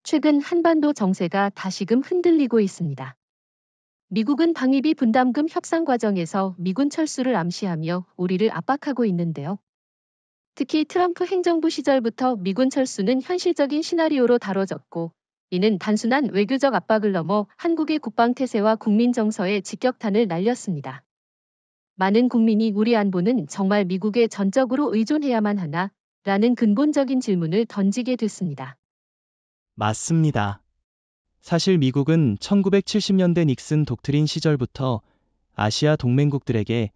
최근 한반도 정세가 다시금 흔들리고 있습니다. 미국은 방위비 분담금 협상 과정에서 미군 철수를 암시하며 우리를 압박하고 있는데요. 특히 트럼프 행정부 시절부터 미군 철수는 현실적인 시나리오로 다뤄졌고, 이는 단순한 외교적 압박을 넘어 한국의 국방태세와 국민 정서에 직격탄을 날렸습니다. 많은 국민이 우리 안보는 정말 미국에 전적으로 의존해야만 하나? 라는 근본적인 질문을 던지게 됐습니다. 맞습니다. 사실 미국은 1970년대 닉슨 독트린 시절부터 아시아 동맹국들에게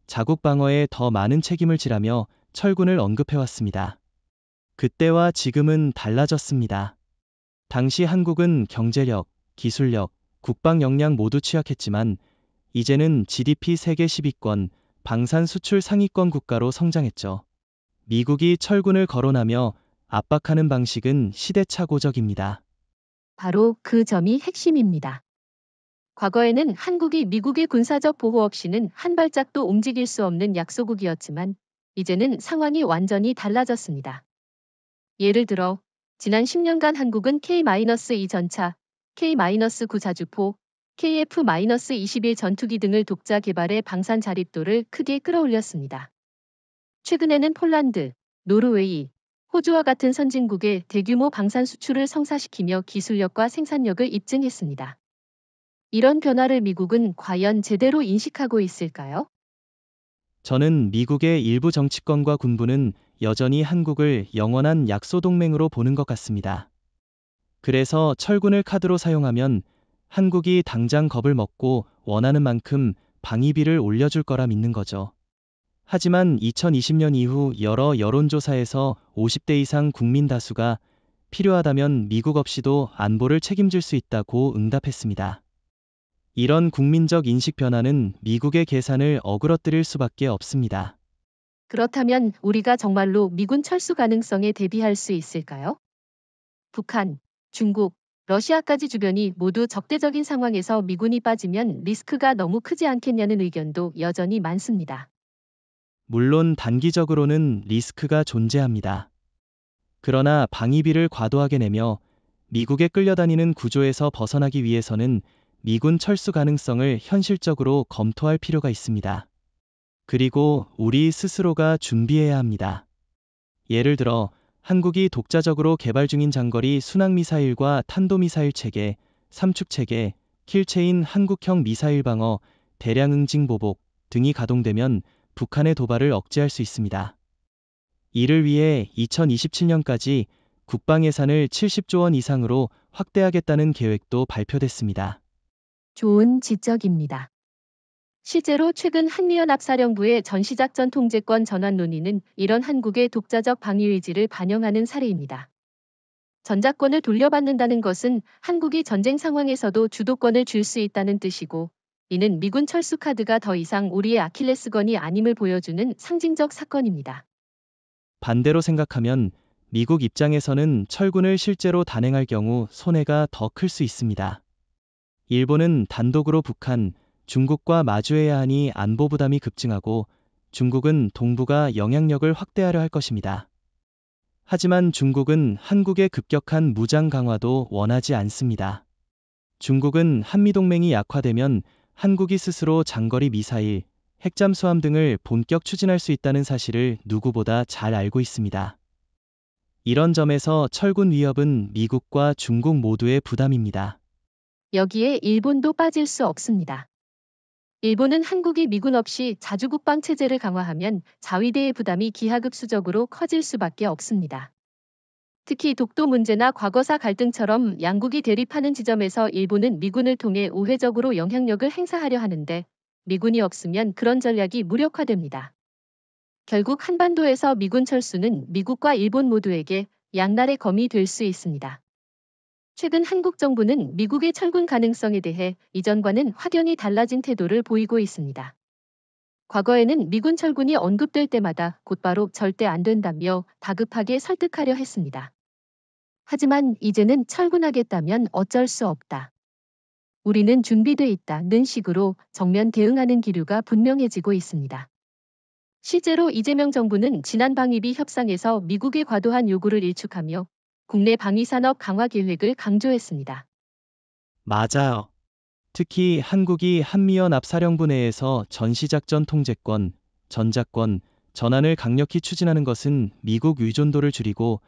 자국 방어에 더 많은 책임을 지라며 철군을 언급해왔습니다. 그때와 지금은 달라졌습니다. 당시 한국은 경제력, 기술력, 국방 역량 모두 취약했지만 이제는 GDP 세계 10위권, 방산 수출 상위권 국가로 성장했죠. 미국이 철군을 거론하며 압박하는 방식은 시대착오적입니다. 바로 그 점이 핵심입니다. 과거에는 한국이 미국의 군사적 보호 없이는 한 발짝도 움직일 수 없는 약소국이었지만, 이제는 상황이 완전히 달라졌습니다. 예를 들어 지난 10년간 한국은 K-2 전차, K-9 자주포, KF-21 전투기 등을 독자 개발해 방산 자립도를 크게 끌어올렸습니다. 최근에는 폴란드, 노르웨이, 호주와 같은 선진국에 대규모 방산 수출을 성사시키며 기술력과 생산력을 입증했습니다. 이런 변화를 미국은 과연 제대로 인식하고 있을까요? 저는 미국의 일부 정치권과 군부는 여전히 한국을 영원한 약소동맹으로 보는 것 같습니다. 그래서 철군을 카드로 사용하면 한국이 당장 겁을 먹고 원하는 만큼 방위비를 올려줄 거라 믿는 거죠. 하지만 2020년 이후 여러 여론조사에서 50대 이상 국민 다수가 필요하다면 미국 없이도 안보를 책임질 수 있다고 응답했습니다. 이런 국민적 인식 변화는 미국의 계산을 어그러뜨릴 수밖에 없습니다. 그렇다면 우리가 정말로 미군 철수 가능성에 대비할 수 있을까요? 북한, 중국, 러시아까지 주변이 모두 적대적인 상황에서 미군이 빠지면 리스크가 너무 크지 않겠냐는 의견도 여전히 많습니다. 물론 단기적으로는 리스크가 존재합니다. 그러나 방위비를 과도하게 내며 미국에 끌려다니는 구조에서 벗어나기 위해서는 미군 철수 가능성을 현실적으로 검토할 필요가 있습니다. 그리고 우리 스스로가 준비해야 합니다. 예를 들어 한국이 독자적으로 개발 중인 장거리 순항미사일과 탄도미사일 체계, 삼축체계, 킬체인 한국형 미사일 방어, 대량 응징 보복 등이 가동되면 북한의 도발을 억제할 수 있습니다. 이를 위해 2027년까지 국방 예산을 70조 원 이상으로 확대하겠다는 계획도 발표됐습니다. 좋은 지적입니다. 실제로 최근 한미연합사령부의 전시작전 통제권 전환 논의는 이런 한국의 독자적 방위 의지를 반영하는 사례입니다. 전작권을 돌려받는다는 것은 한국이 전쟁 상황에서도 주도권을 줄 수 있다는 뜻이고, 이는 미군 철수 카드가 더 이상 우리의 아킬레스건이 아님을 보여주는 상징적 사건입니다. 반대로 생각하면 미국 입장에서는 철군을 실제로 단행할 경우 손해가 더 클 수 있습니다. 일본은 단독으로 북한, 중국과 마주해야 하니 안보 부담이 급증하고 중국은 동북아 영향력을 확대하려 할 것입니다. 하지만 중국은 한국의 급격한 무장 강화도 원하지 않습니다. 중국은 한미동맹이 약화되면 한국이 스스로 장거리 미사일, 핵잠수함 등을 본격 추진할 수 있다는 사실을 누구보다 잘 알고 있습니다. 이런 점에서 철군 위협은 미국과 중국 모두의 부담입니다. 여기에 일본도 빠질 수 없습니다. 일본은 한국이 미군 없이 자주국방 체제를 강화하면 자위대의 부담이 기하급수적으로 커질 수밖에 없습니다. 특히 독도 문제나 과거사 갈등처럼 양국이 대립하는 지점에서 일본은 미군을 통해 우회적으로 영향력을 행사하려 하는데, 미군이 없으면 그런 전략이 무력화됩니다. 결국 한반도에서 미군 철수는 미국과 일본 모두에게 양날의 검이 될 수 있습니다. 최근 한국 정부는 미국의 철군 가능성에 대해 이전과는 확연히 달라진 태도를 보이고 있습니다. 과거에는 미군 철군이 언급될 때마다 곧바로 절대 안 된다며 다급하게 설득하려 했습니다. 하지만 이제는 철군하겠다면 어쩔 수 없다. 우리는 준비돼 있다는 식으로 정면 대응하는 기류가 분명해지고 있습니다. 실제로 이재명 정부는 지난 방위비 협상에서 미국의 과도한 요구를 일축하며 국내 방위산업 강화 계획을 강조했습니다. 맞아요. 특히 한국이 한미연합사령부 내에서 전시작전 통제권, 전작권, 전환을 강력히 추진하는 것은 미국 의존도를 줄이고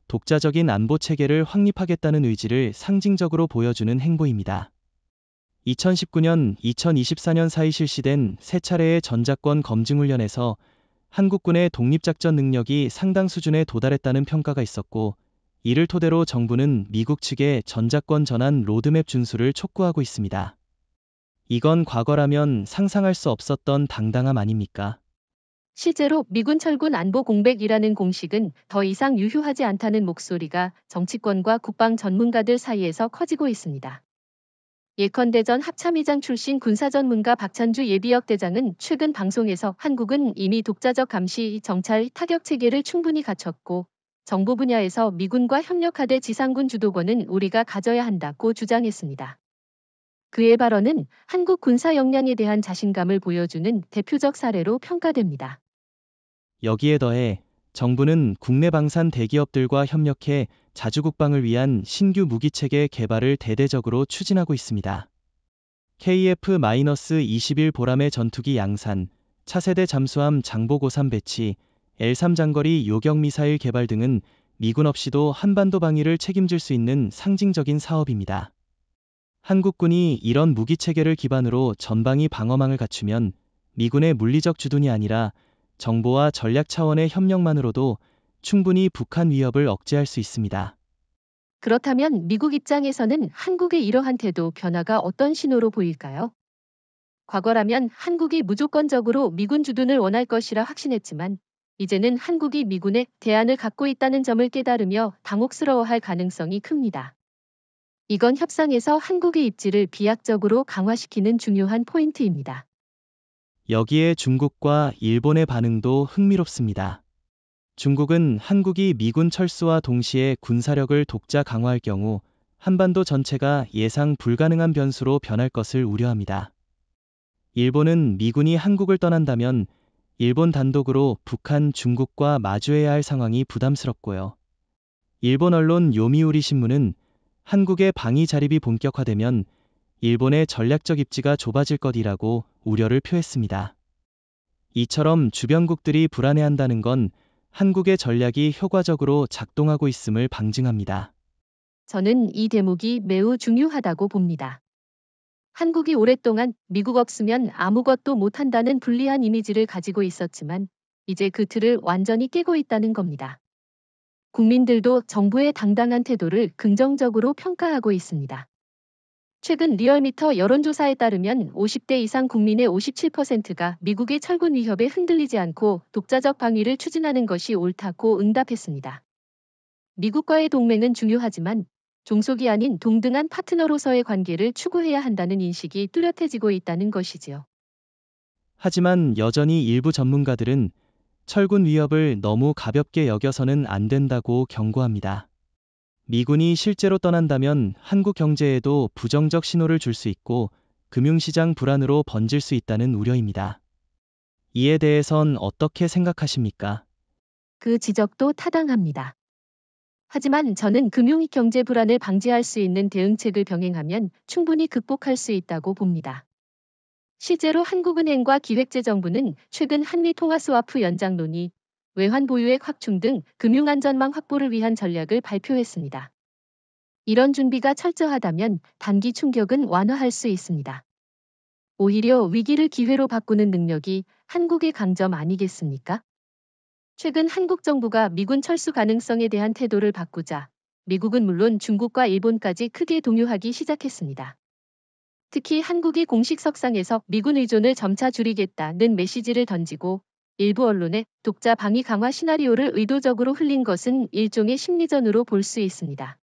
독자적인 안보 체계를 확립하겠다는 의지를 상징적으로 보여주는 행보입니다. 2019년, 2024년 사이 실시된 세 차례의 전작권 검증훈련에서 한국군의 독립작전 능력이 상당 수준에 도달했다는 평가가 있었고, 이를 토대로 정부는 미국 측에 전작권 전환 로드맵 준수를 촉구하고 있습니다. 이건 과거라면 상상할 수 없었던 당당함 아닙니까? 실제로 미군 철군 안보 공백이라는 공식은 더 이상 유효하지 않다는 목소리가 정치권과 국방 전문가들 사이에서 커지고 있습니다. 예컨대 전 합참의장 출신 군사전문가 박찬주 예비역 대장은 최근 방송에서 한국은 이미 독자적 감시, 정찰, 타격 체계를 충분히 갖췄고 정보 분야에서 미군과 협력하되 지상군 주도권은 우리가 가져야 한다고 주장했습니다. 그의 발언은 한국 군사 역량에 대한 자신감을 보여주는 대표적 사례로 평가됩니다. 여기에 더해 정부는 국내 방산 대기업들과 협력해 자주국방을 위한 신규 무기체계 개발을 대대적으로 추진하고 있습니다. KF-21 보람의 전투기 양산, 차세대 잠수함 장보고3 배치, L3 장거리 요격 미사일 개발 등은 미군 없이도 한반도 방위를 책임질 수 있는 상징적인 사업입니다. 한국군이 이런 무기체계를 기반으로 전방위 방어망을 갖추면 미군의 물리적 주둔이 아니라 정보와 전략 차원의 협력만으로도 충분히 북한 위협을 억제할 수 있습니다. 그렇다면 미국 입장에서는 한국의 이러한 태도 변화가 어떤 신호로 보일까요? 과거라면 한국이 무조건적으로 미군 주둔을 원할 것이라 확신했지만 이제는 한국이 미군의 대안을 갖고 있다는 점을 깨달으며 당혹스러워할 가능성이 큽니다. 이건 협상에서 한국의 입지를 비약적으로 강화시키는 중요한 포인트입니다. 여기에 중국과 일본의 반응도 흥미롭습니다. 중국은 한국이 미군 철수와 동시에 군사력을 독자 강화할 경우 한반도 전체가 예상 불가능한 변수로 변할 것을 우려합니다. 일본은 미군이 한국을 떠난다면 일본 단독으로 북한, 중국과 마주해야 할 상황이 부담스럽고요. 일본 언론 요미우리 신문은 한국의 방위 자립이 본격화되면 일본의 전략적 입지가 좁아질 것이라고 우려를 표했습니다. 이처럼 주변국들이 불안해한다는 건 한국의 전략이 효과적으로 작동하고 있음을 방증합니다. 저는 이 대목이 매우 중요하다고 봅니다. 한국이 오랫동안 미국 없으면 아무것도 못한다는 불리한 이미지를 가지고 있었지만 이제 그 틀을 완전히 깨고 있다는 겁니다. 국민들도 정부의 당당한 태도를 긍정적으로 평가하고 있습니다. 최근 리얼미터 여론조사에 따르면 50대 이상 국민의 57%가 미국의 철군 위협에 흔들리지 않고 독자적 방위를 추진하는 것이 옳다고 응답했습니다. 미국과의 동맹은 중요하지만 종속이 아닌 동등한 파트너로서의 관계를 추구해야 한다는 인식이 뚜렷해지고 있다는 것이지요. 하지만 여전히 일부 전문가들은 철군 위협을 너무 가볍게 여겨서는 안 된다고 경고합니다. 미군이 실제로 떠난다면 한국 경제에도 부정적 신호를 줄 수 있고 금융시장 불안으로 번질 수 있다는 우려입니다. 이에 대해선 어떻게 생각하십니까? 그 지적도 타당합니다. 하지만 저는 금융 경제 불안을 방지할 수 있는 대응책을 병행하면 충분히 극복할 수 있다고 봅니다. 실제로 한국은행과 기획재정부는 최근 한미 통화 스와프 연장 논의, 외환 보유액 확충 등 금융안전망 확보를 위한 전략을 발표했습니다. 이런 준비가 철저하다면 단기 충격은 완화할 수 있습니다. 오히려 위기를 기회로 바꾸는 능력이 한국의 강점 아니겠습니까? 최근 한국 정부가 미군 철수 가능성에 대한 태도를 바꾸자 미국은 물론 중국과 일본까지 크게 동요하기 시작했습니다. 특히 한국이 공식 석상에서 미군 의존을 점차 줄이겠다는 메시지를 던지고 일부 언론에 독자 방위 강화 시나리오를 의도적으로 흘린 것은 일종의 심리전으로 볼 수 있습니다.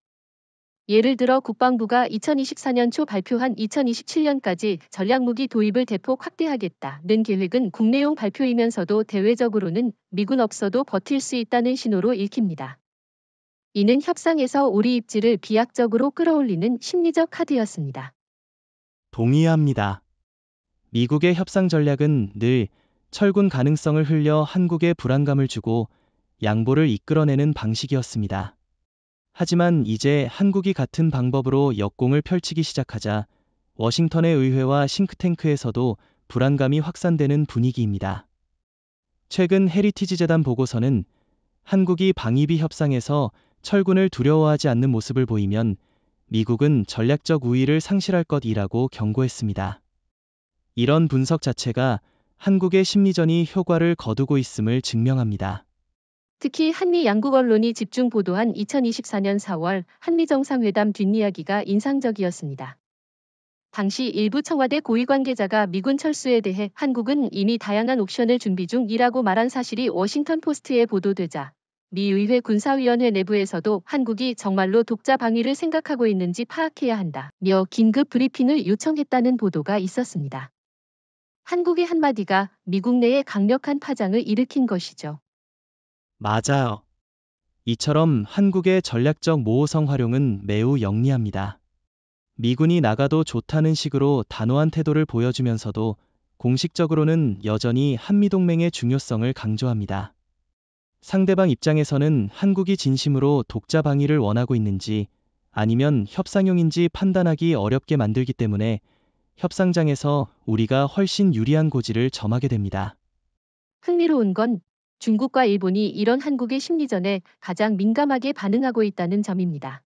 예를 들어 국방부가 2024년 초 발표한 2027년까지 전략무기 도입을 대폭 확대하겠다는 계획은 국내용 발표이면서도 대외적으로는 미군 없어도 버틸 수 있다는 신호로 읽힙니다. 이는 협상에서 우리 입지를 비약적으로 끌어올리는 심리적 카드였습니다. 동의합니다. 미국의 협상 전략은 늘 철군 가능성을 흘려 한국에 불안감을 주고 양보를 이끌어내는 방식이었습니다. 하지만 이제 한국이 같은 방법으로 역공을 펼치기 시작하자 워싱턴의 의회와 싱크탱크에서도 불안감이 확산되는 분위기입니다. 최근 헤리티지 재단 보고서는 한국이 방위비 협상에서 철군을 두려워하지 않는 모습을 보이면 미국은 전략적 우위를 상실할 것이라고 경고했습니다. 이런 분석 자체가 한국의 심리전이 효과를 거두고 있음을 증명합니다. 특히 한미 양국 언론이 집중 보도한 2024년 4월 한미 정상회담 뒷이야기가 인상적이었습니다. 당시 일부 청와대 고위 관계자가 미군 철수에 대해 한국은 이미 다양한 옵션을 준비 중이라고 말한 사실이 워싱턴 포스트에 보도되자 미 의회 군사위원회 내부에서도 한국이 정말로 독자 방위를 생각하고 있는지 파악해야 한다며 긴급 브리핑을 요청했다는 보도가 있었습니다. 한국의 한마디가 미국 내에 강력한 파장을 일으킨 것이죠. 맞아요. 이처럼 한국의 전략적 모호성 활용은 매우 영리합니다. 미군이 나가도 좋다는 식으로 단호한 태도를 보여주면서도 공식적으로는 여전히 한미동맹의 중요성을 강조합니다. 상대방 입장에서는 한국이 진심으로 독자 방위를 원하고 있는지 아니면 협상용인지 판단하기 어렵게 만들기 때문에 협상장에서 우리가 훨씬 유리한 고지를 점하게 됩니다. 흥미로운 건 중국과 일본이 이런 한국의 심리전에 가장 민감하게 반응하고 있다는 점입니다.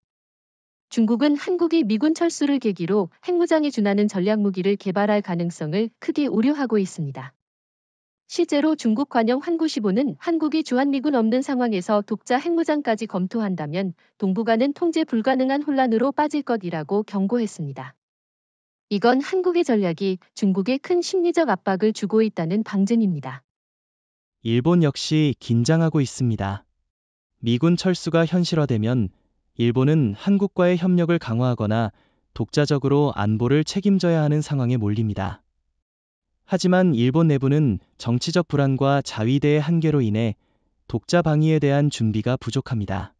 중국은 한국이 미군 철수를 계기로 핵무장에 준하는 전략무기를 개발할 가능성을 크게 우려하고 있습니다. 실제로 중국 관영 환구시보는 한국이 주한미군 없는 상황에서 독자 핵무장까지 검토한다면 동북아는 통제 불가능한 혼란으로 빠질 것이라고 경고했습니다. 이건 한국의 전략이 중국에 큰 심리적 압박을 주고 있다는 방증입니다. 일본 역시 긴장하고 있습니다. 미군 철수가 현실화되면 일본은 한국과의 협력을 강화하거나 독자적으로 안보를 책임져야 하는 상황에 몰립니다. 하지만 일본 내부는 정치적 불안과 자위대의 한계로 인해 독자 방위에 대한 준비가 부족합니다.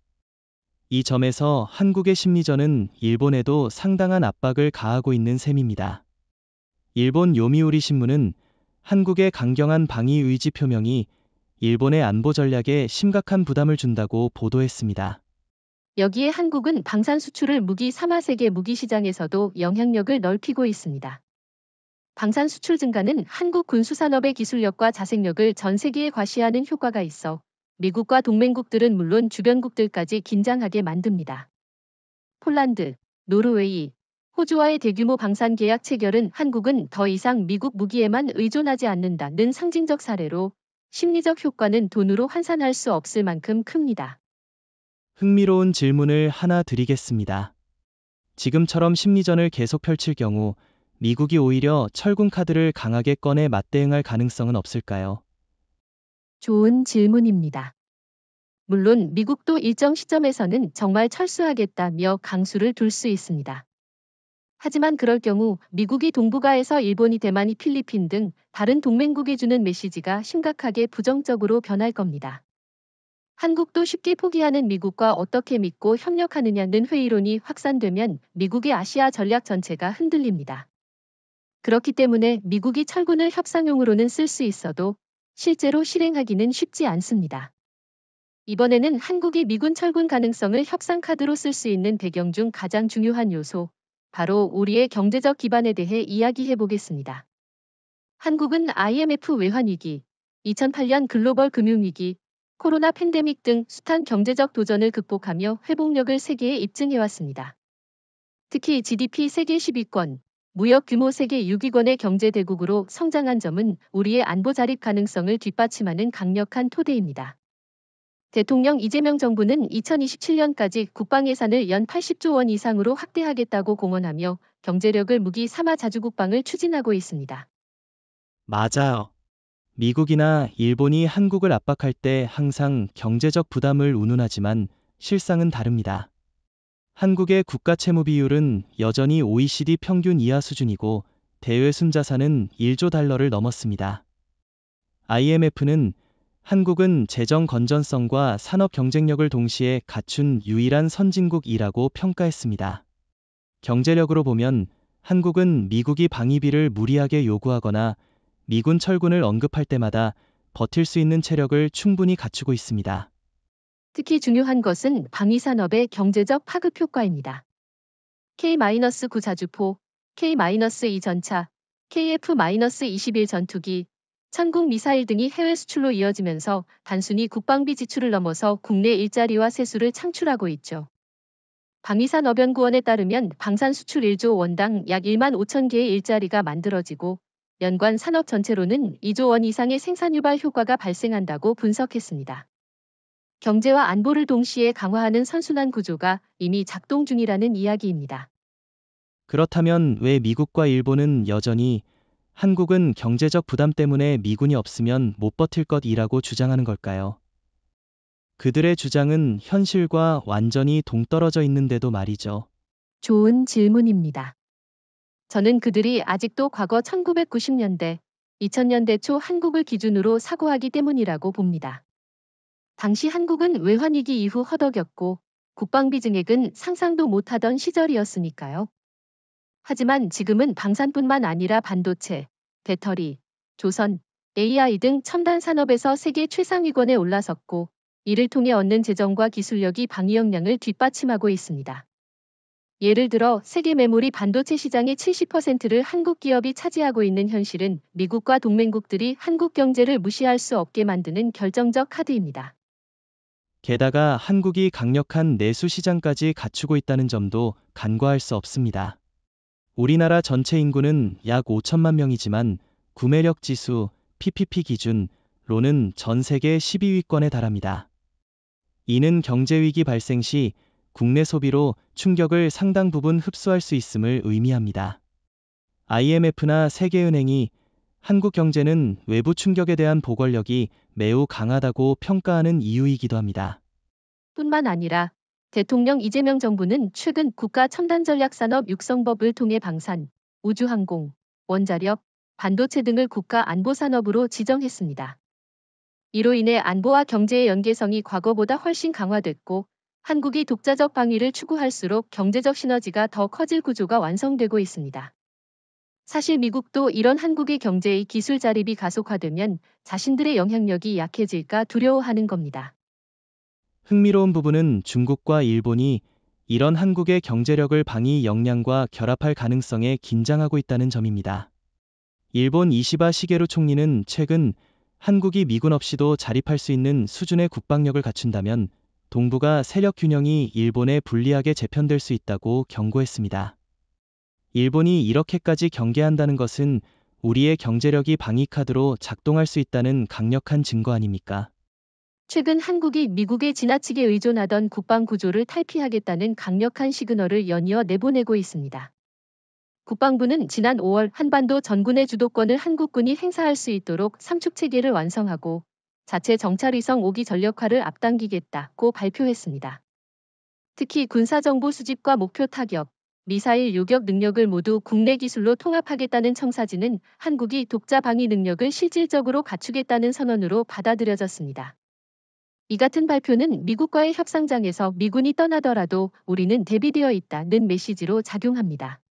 이 점에서 한국의 심리전은 일본에도 상당한 압박을 가하고 있는 셈입니다. 일본 요미우리 신문은 한국의 강경한 방위 의지 표명이 일본의 안보 전략에 심각한 부담을 준다고 보도했습니다. 여기에 한국은 방산 수출을 무기 삼아 세계 무기 시장에서도 영향력을 넓히고 있습니다. 방산 수출 증가는 한국 군수산업의 기술력과 자생력을 전 세계에 과시하는 효과가 있어 미국과 동맹국들은 물론 주변국들까지 긴장하게 만듭니다. 폴란드, 노르웨이, 호주와의 대규모 방산 계약 체결은 한국은 더 이상 미국 무기에만 의존하지 않는다는 상징적 사례로 심리적 효과는 돈으로 환산할 수 없을 만큼 큽니다. 흥미로운 질문을 하나 드리겠습니다. 지금처럼 심리전을 계속 펼칠 경우 미국이 오히려 철군 카드를 강하게 꺼내 맞대응할 가능성은 없을까요? 좋은 질문입니다. 물론 미국도 일정 시점에서는 정말 철수하겠다며 강수를 둘 수 있습니다. 하지만 그럴 경우 미국이 동북아에서 일본이 대만이 필리핀 등 다른 동맹국에 주는 메시지가 심각하게 부정적으로 변할 겁니다. 한국도 쉽게 포기하는 미국과 어떻게 믿고 협력하느냐는 회의론이 확산되면 미국의 아시아 전략 전체가 흔들립니다. 그렇기 때문에 미국이 철군을 협상용으로는 쓸 수 있어도 실제로 실행하기는 쉽지 않습니다. 이번에는 한국이 미군 철군 가능성을 협상 카드로 쓸 수 있는 배경 중 가장 중요한 요소, 바로 우리의 경제적 기반에 대해 이야기해 보겠습니다. 한국은 IMF 외환위기, 2008년 글로벌 금융위기, 코로나 팬데믹 등 숱한 경제적 도전을 극복하며 회복력을 세계에 입증해왔습니다. 특히 GDP 세계 10위권, 무역 규모 세계 6위권의 경제대국으로 성장한 점은 우리의 안보 자립 가능성을 뒷받침하는 강력한 토대입니다. 대통령 이재명 정부는 2027년까지 국방 예산을 연 80조 원 이상으로 확대하겠다고 공언하며 경제력을 무기 삼아 자주국방을 추진하고 있습니다. 맞아요. 미국이나 일본이 한국을 압박할 때 항상 경제적 부담을 운운하지만 실상은 다릅니다. 한국의 국가 채무 비율은 여전히 OECD 평균 이하 수준이고 대외 순자산은 1조 달러를 넘었습니다. IMF는 한국은 재정 건전성과 산업 경쟁력을 동시에 갖춘 유일한 선진국이라고 평가했습니다. 경제력으로 보면 한국은 미국이 방위비를 무리하게 요구하거나 미군 철군을 언급할 때마다 버틸 수 있는 체력을 충분히 갖추고 있습니다. 특히 중요한 것은 방위산업의 경제적 파급 효과입니다. K-9 자주포, K-2 전차, KF-21 전투기, 천국 미사일 등이 해외 수출로 이어지면서 단순히 국방비 지출을 넘어서 국내 일자리와 세수를 창출하고 있죠. 방위산업연구원에 따르면 방산 수출 1조 원당 약 1만 5천 개의 일자리가 만들어지고 연관 산업 전체로는 2조 원 이상의 생산 유발 효과가 발생한다고 분석했습니다. 경제와 안보를 동시에 강화하는 선순환 구조가 이미 작동 중이라는 이야기입니다. 그렇다면 왜 미국과 일본은 여전히 한국은 경제적 부담 때문에 미군이 없으면 못 버틸 것이라고 주장하는 걸까요? 그들의 주장은 현실과 완전히 동떨어져 있는데도 말이죠. 좋은 질문입니다. 저는 그들이 아직도 과거 1990년대, 2000년대 초 한국을 기준으로 사고하기 때문이라고 봅니다. 당시 한국은 외환위기 이후 허덕였고 국방비 증액은 상상도 못하던 시절이었으니까요. 하지만 지금은 방산뿐만 아니라 반도체, 배터리, 조선, AI 등 첨단 산업에서 세계 최상위권에 올라섰고 이를 통해 얻는 재정과 기술력이 방위 역량을 뒷받침하고 있습니다. 예를 들어 세계 메모리 반도체 시장의 70%를 한국 기업이 차지하고 있는 현실은 미국과 동맹국들이 한국 경제를 무시할 수 없게 만드는 결정적 카드입니다. 게다가 한국이 강력한 내수 시장까지 갖추고 있다는 점도 간과할 수 없습니다. 우리나라 전체 인구는 약 5천만 명이지만 구매력 지수 PPP 기준로는 전 세계 12위권에 달합니다. 이는 경제위기 발생 시 국내 소비로 충격을 상당 부분 흡수할 수 있음을 의미합니다. IMF나 세계은행이 한국 경제는 외부 충격에 대한 보궐력이 매우 강하다고 평가하는 이유이기도 합니다. 뿐만 아니라 대통령 이재명 정부는 최근 국가첨단전략산업 육성법을 통해 방산, 우주항공, 원자력, 반도체 등을 국가 안보산업으로 지정했습니다. 이로 인해 안보와 경제의 연계성이 과거보다 훨씬 강화됐고 한국이 독자적 방위를 추구할수록 경제적 시너지가 더 커질 구조가 완성되고 있습니다. 사실 미국도 이런 한국의 경제의 기술 자립이 가속화되면 자신들의 영향력이 약해질까 두려워하는 겁니다. 흥미로운 부분은 중국과 일본이 이런 한국의 경제력을 방위 역량과 결합할 가능성에 긴장하고 있다는 점입니다. 일본 이시바 시게루 총리는 최근 한국이 미군 없이도 자립할 수 있는 수준의 국방력을 갖춘다면 동북아 세력 균형이 일본에 불리하게 재편될 수 있다고 경고했습니다. 일본이 이렇게까지 경계한다는 것은 우리의 경제력이 방위 카드로 작동할 수 있다는 강력한 증거 아닙니까? 최근 한국이 미국에 지나치게 의존하던 국방 구조를 탈피하겠다는 강력한 시그널을 연이어 내보내고 있습니다. 국방부는 지난 5월 한반도 전군의 주도권을 한국군이 행사할 수 있도록 삼축 체계를 완성하고 자체 정찰위성 5기 전력화를 앞당기겠다고 발표했습니다. 특히 군사정보 수집과 목표 타격, 미사일 요격 능력을 모두 국내 기술로 통합하겠다는 청사진은 한국이 독자 방위 능력을 실질적으로 갖추겠다는 선언으로 받아들여졌습니다. 이 같은 발표는 미국과의 협상장에서 미군이 떠나더라도 우리는 대비되어 있다는 메시지로 작용합니다.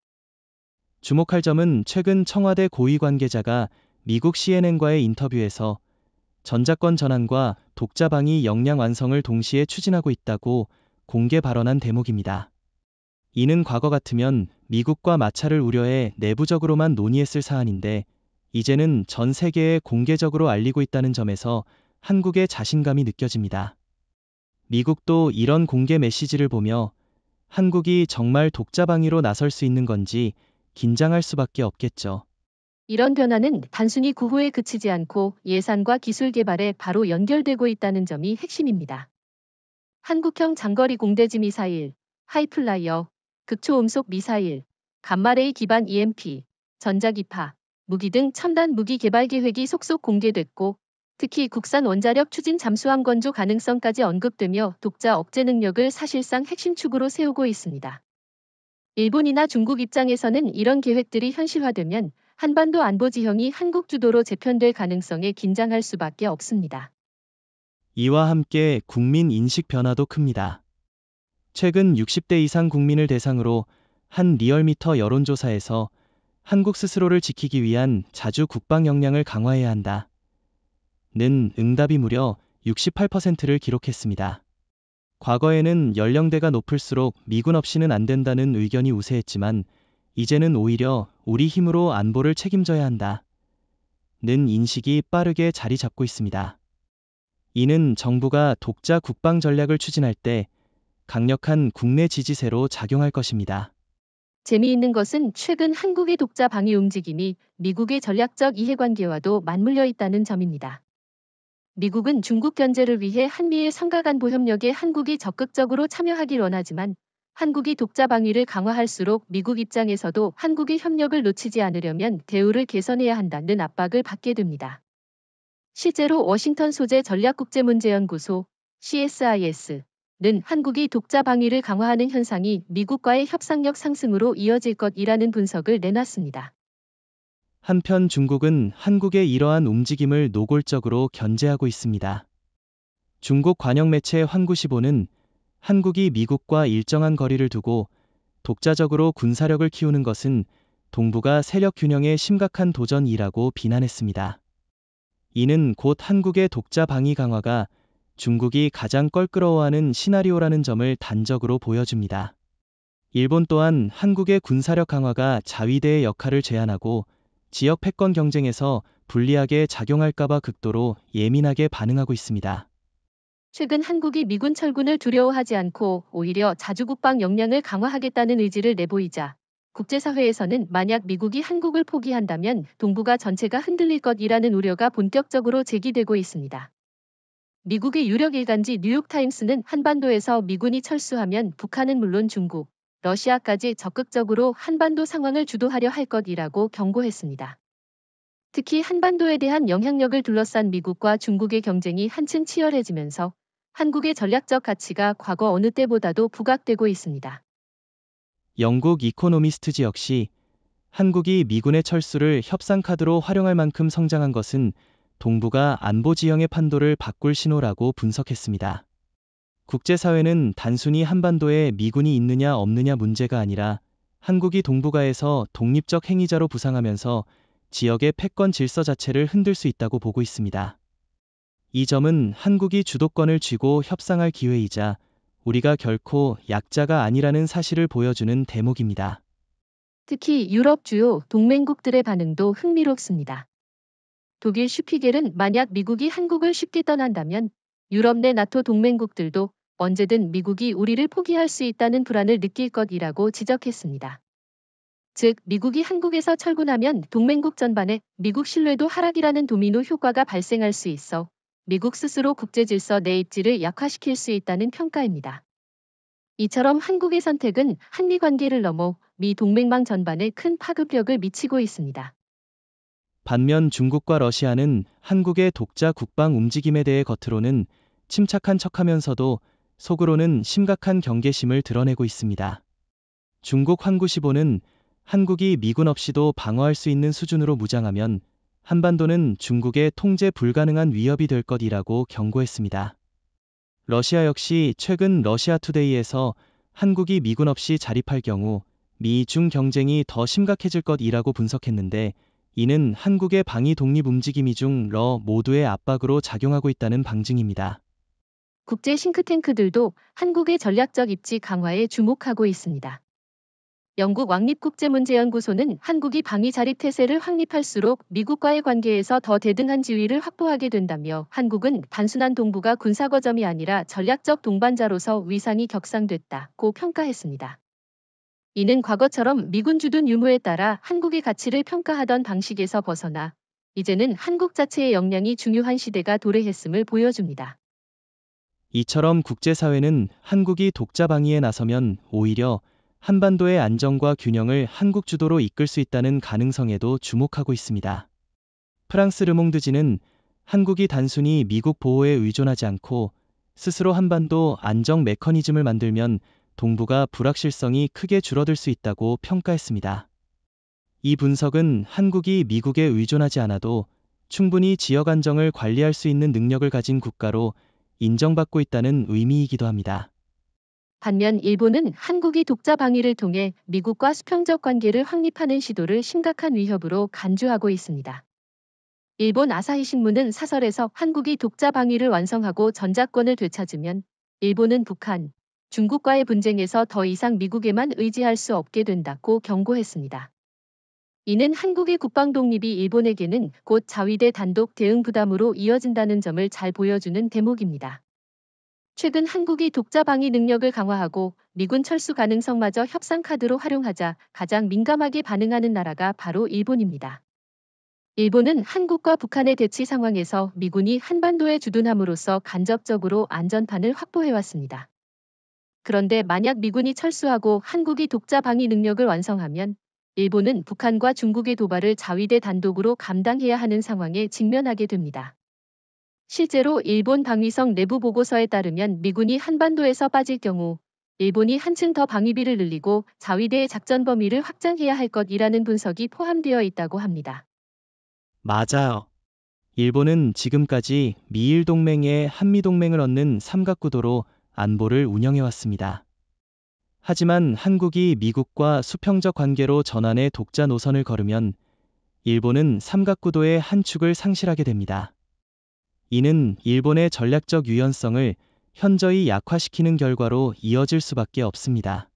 주목할 점은 최근 청와대 고위 관계자가 미국 CNN과의 인터뷰에서 전자권 전환과 독자 방위 역량 완성을 동시에 추진하고 있다고 공개 발언한 대목입니다. 이는 과거 같으면 미국과 마찰을 우려해 내부적으로만 논의했을 사안인데 이제는 전 세계에 공개적으로 알리고 있다는 점에서 한국의 자신감이 느껴집니다. 미국도 이런 공개 메시지를 보며 한국이 정말 독자 방위로 나설 수 있는 건지 긴장할 수밖에 없겠죠. 이런 변화는 단순히 구호에 그치지 않고 예산과 기술 개발에 바로 연결되고 있다는 점이 핵심입니다. 한국형 장거리 공대지 미사일, 하이플라이어, 극초음속 미사일, 감마레이 기반 EMP, 전자기파, 무기 등 첨단 무기 개발 계획이 속속 공개됐고 특히 국산 원자력 추진 잠수함 건조 가능성까지 언급되며 독자 억제 능력을 사실상 핵심 축으로 세우고 있습니다. 일본이나 중국 입장에서는 이런 계획들이 현실화되면 한반도 안보 지형이 한국 주도로 재편될 가능성에 긴장할 수밖에 없습니다. 이와 함께 국민 인식 변화도 큽니다. 최근 60대 이상 국민을 대상으로 한 리얼미터 여론조사에서 한국 스스로를 지키기 위한 자주 국방 역량을 강화해야 한다. 는 응답이 무려 68%를 기록했습니다. 과거에는 연령대가 높을수록 미군 없이는 안 된다는 의견이 우세했지만 이제는 오히려 우리 힘으로 안보를 책임져야 한다. 는 인식이 빠르게 자리 잡고 있습니다. 이는 정부가 독자 국방 전략을 추진할 때 강력한 국내 지지세로 작용할 것입니다. 재미있는 것은 최근 한국의 독자 방위 움직임이 미국의 전략적 이해관계와도 맞물려 있다는 점입니다. 미국은 중국 견제를 위해 한미일 삼각안보 협력에 한국이 적극적으로 참여하길 원하지만 한국이 독자 방위를 강화할수록 미국 입장에서도 한국의 협력을 놓치지 않으려면 대우를 개선해야 한다는 압박을 받게 됩니다. 실제로 워싱턴 소재 전략국제문제연구소 CSIS는 한국이 독자 방위를 강화하는 현상이 미국과의 협상력 상승으로 이어질 것이라는 분석을 내놨습니다. 한편 중국은 한국의 이러한 움직임을 노골적으로 견제하고 있습니다. 중국 관영 매체 환구시보는 한국이 미국과 일정한 거리를 두고 독자적으로 군사력을 키우는 것은 동북아 세력 균형에 심각한 도전이라고 비난했습니다. 이는 곧 한국의 독자 방위 강화가 중국이 가장 껄끄러워하는 시나리오라는 점을 단적으로 보여줍니다. 일본 또한 한국의 군사력 강화가 자위대의 역할을 제한하고 지역 패권 경쟁에서 불리하게 작용할까봐 극도로 예민하게 반응하고 있습니다. 최근 한국이 미군 철군을 두려워하지 않고 오히려 자주국방 역량을 강화하겠다는 의지를 내보이자 국제사회에서는 만약 미국이 한국을 포기한다면 동북아 전체가 흔들릴 것이라는 우려가 본격적으로 제기되고 있습니다. 미국의 유력 일간지 뉴욕타임스는 한반도에서 미군이 철수하면 북한은 물론 중국, 러시아까지 적극적으로 한반도 상황을 주도하려 할 것이라고 경고했습니다. 특히 한반도에 대한 영향력을 둘러싼 미국과 중국의 경쟁이 한층 치열해지면서 한국의 전략적 가치가 과거 어느 때보다도 부각되고 있습니다. 영국 이코노미스트지 역시 한국이 미군의 철수를 협상 카드로 활용할 만큼 성장한 것은 동북아 안보 지형의 판도를 바꿀 신호라고 분석했습니다. 국제사회는 단순히 한반도에 미군이 있느냐 없느냐 문제가 아니라 한국이 동북아에서 독립적 행위자로 부상하면서 지역의 패권 질서 자체를 흔들 수 있다고 보고 있습니다. 이 점은 한국이 주도권을 쥐고 협상할 기회이자 우리가 결코 약자가 아니라는 사실을 보여주는 대목입니다. 특히 유럽 주요 동맹국들의 반응도 흥미롭습니다. 독일 슈피겔은 만약 미국이 한국을 쉽게 떠난다면 유럽 내 나토 동맹국들도 언제든 미국이 우리를 포기할 수 있다는 불안을 느낄 것이라고 지적했습니다. 즉, 미국이 한국에서 철군하면 동맹국 전반에 미국 신뢰도 하락이라는 도미노 효과가 발생할 수 있어 미국 스스로 국제 질서 내 입지를 약화시킬 수 있다는 평가입니다. 이처럼 한국의 선택은 한미 관계를 넘어 미 동맹망 전반에 큰 파급력을 미치고 있습니다. 반면 중국과 러시아는 한국의 독자 국방 움직임에 대해 겉으로는 침착한 척하면서도 속으로는 심각한 경계심을 드러내고 있습니다. 중국 환구시보는 한국이 미군 없이도 방어할 수 있는 수준으로 무장하면 한반도는 중국의 통제 불가능한 위협이 될 것이라고 경고했습니다. 러시아 역시 최근 러시아투데이에서 한국이 미군 없이 자립할 경우 미-중 경쟁이 더 심각해질 것이라고 분석했는데 이는 한국의 방위 독립 움직임이 중 러 모두의 압박으로 작용하고 있다는 방증입니다. 국제 싱크탱크들도 한국의 전략적 입지 강화에 주목하고 있습니다. 영국 왕립국제문제연구소는 한국이 방위 자립 태세를 확립할수록 미국과의 관계에서 더 대등한 지위를 확보하게 된다며 한국은 단순한 동북아 군사거점이 아니라 전략적 동반자로서 위상이 격상됐다고 평가했습니다. 이는 과거처럼 미군 주둔 유무에 따라 한국의 가치를 평가하던 방식에서 벗어나 이제는 한국 자체의 역량이 중요한 시대가 도래했음을 보여줍니다. 이처럼 국제사회는 한국이 독자 방위에 나서면 오히려 한반도의 안정과 균형을 한국 주도로 이끌 수 있다는 가능성에도 주목하고 있습니다. 프랑스 르몽드지는 한국이 단순히 미국 보호에 의존하지 않고 스스로 한반도 안정 메커니즘을 만들면 동북아 불확실성이 크게 줄어들 수 있다고 평가했습니다. 이 분석은 한국이 미국에 의존하지 않아도 충분히 지역 안정을 관리할 수 있는 능력을 가진 국가로 인정받고 있다는 의미이기도 합니다. 반면 일본은 한국이 독자 방위를 통해 미국과 수평적 관계를 확립하는 시도를 심각한 위협으로 간주하고 있습니다. 일본 아사히 신문은 사설에서 한국이 독자 방위를 완성하고 전자권을 되찾으면 일본은 북한, 중국과의 분쟁에서 더 이상 미국에만 의지할 수 없게 된다고 경고했습니다. 이는 한국의 국방 독립이 일본에게는 곧 자위대 단독 대응 부담으로 이어진다는 점을 잘 보여주는 대목입니다. 최근 한국이 독자 방위 능력을 강화하고 미군 철수 가능성마저 협상 카드로 활용하자 가장 민감하게 반응하는 나라가 바로 일본입니다. 일본은 한국과 북한의 대치 상황에서 미군이 한반도에 주둔함으로써 간접적으로 안전판을 확보해왔습니다. 그런데 만약 미군이 철수하고 한국이 독자 방위 능력을 완성하면 일본은 북한과 중국의 도발을 자위대 단독으로 감당해야 하는 상황에 직면하게 됩니다. 실제로 일본 방위성 내부 보고서에 따르면 미군이 한반도에서 빠질 경우 일본이 한층 더 방위비를 늘리고 자위대의 작전 범위를 확장해야 할 것이라는 분석이 포함되어 있다고 합니다. 맞아요. 일본은 지금까지 미일 동맹에 한미동맹을 얻는 삼각구도로 안보를 운영해왔습니다. 하지만 한국이 미국과 수평적 관계로 전환의 독자 노선을 걸으면 일본은 삼각구도의 한 축을 상실하게 됩니다. 이는 일본의 전략적 유연성을 현저히 약화시키는 결과로 이어질 수밖에 없습니다.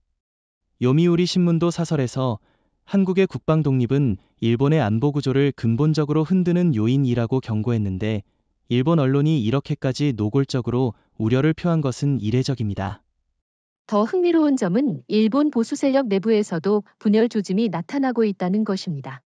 요미우리 신문도 사설에서 한국의 국방 독립은 일본의 안보 구조를 근본적으로 흔드는 요인이라고 경고했는데 일본 언론이 이렇게까지 노골적으로 우려를 표한 것은 이례적입니다. 더 흥미로운 점은 일본 보수 세력 내부에서도 분열 조짐이 나타나고 있다는 것입니다.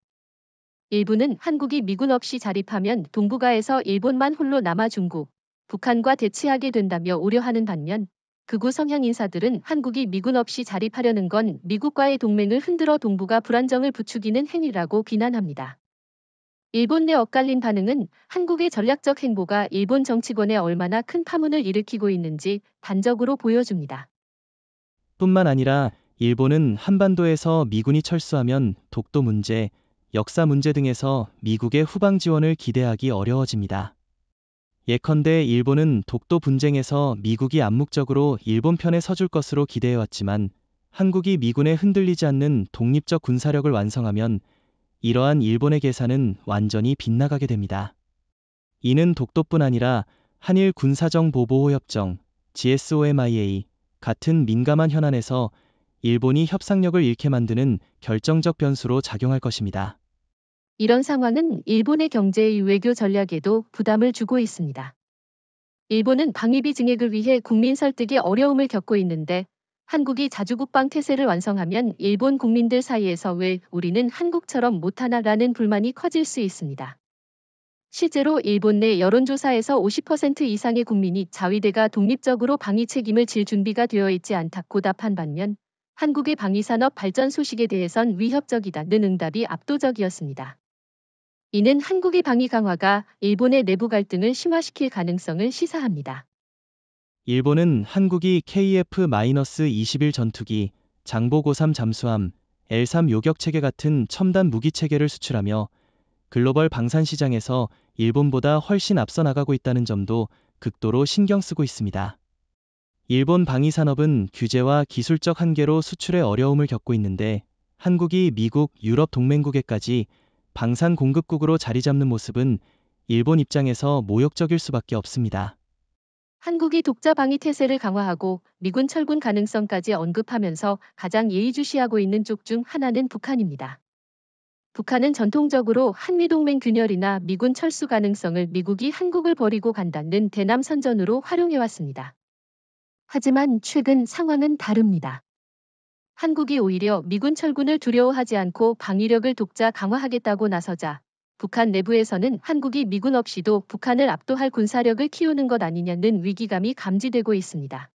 일부는 한국이 미군 없이 자립하면 동북아에서 일본만 홀로 남아 중국, 북한과 대치하게 된다며 우려하는 반면 극우 성향 인사들은 한국이 미군 없이 자립하려는 건 미국과의 동맹을 흔들어 동북아 불안정을 부추기는 행위라고 비난합니다. 일본 내 엇갈린 반응은 한국의 전략적 행보가 일본 정치권에 얼마나 큰 파문을 일으키고 있는지 단적으로 보여줍니다. 뿐만 아니라 일본은 한반도에서 미군이 철수하면 독도 문제, 역사 문제 등에서 미국의 후방 지원을 기대하기 어려워집니다. 예컨대 일본은 독도 분쟁에서 미국이 암묵적으로 일본 편에 서줄 것으로 기대해왔지만 한국이 미군에 흔들리지 않는 독립적 군사력을 완성하면 이러한 일본의 계산은 완전히 빗나가게 됩니다. 이는 독도뿐 아니라 한일 군사정보보호협정, GSOMIA 같은 민감한 현안에서 일본이 협상력을 잃게 만드는 결정적 변수로 작용할 것입니다. 이런 상황은 일본의 경제의 외교 전략에도 부담을 주고 있습니다. 일본은 방위비 증액을 위해 국민 설득에 어려움을 겪고 있는데 한국이 자주국방 태세를 완성하면 일본 국민들 사이에서 왜 우리는 한국처럼 못하나라는 불만이 커질 수 있습니다. 실제로 일본 내 여론조사에서 50% 이상의 국민이 자위대가 독립적으로 방위 책임을 질 준비가 되어 있지 않다고 답한 반면 한국의 방위산업 발전 소식에 대해선 위협적이다는 응답이 압도적이었습니다. 이는 한국의 방위 강화가 일본의 내부 갈등을 심화시킬 가능성을 시사합니다. 일본은 한국이 KF-21 전투기, 장보고3 잠수함, L3 요격체계 같은 첨단 무기체계를 수출하며 글로벌 방산 시장에서 일본보다 훨씬 앞서 나가고 있다는 점도 극도로 신경 쓰고 있습니다. 일본 방위산업은 규제와 기술적 한계로 수출에 어려움을 겪고 있는데 한국이 미국, 유럽 동맹국에까지 방산 공급국으로 자리 잡는 모습은 일본 입장에서 모욕적일 수밖에 없습니다. 한국이 독자 방위 태세를 강화하고 미군 철군 가능성까지 언급하면서 가장 예의주시하고 있는 쪽 중 하나는 북한입니다. 북한은 전통적으로 한미동맹 균열이나 미군 철수 가능성을 미국이 한국을 버리고 간다는 대남 선전으로 활용해왔습니다. 하지만 최근 상황은 다릅니다. 한국이 오히려 미군 철군을 두려워하지 않고 방위력을 독자 강화하겠다고 나서자 북한 내부에서는 한국이 미군 없이도 북한을 압도할 군사력을 키우는 것 아니냐는 위기감이 감지되고 있습니다.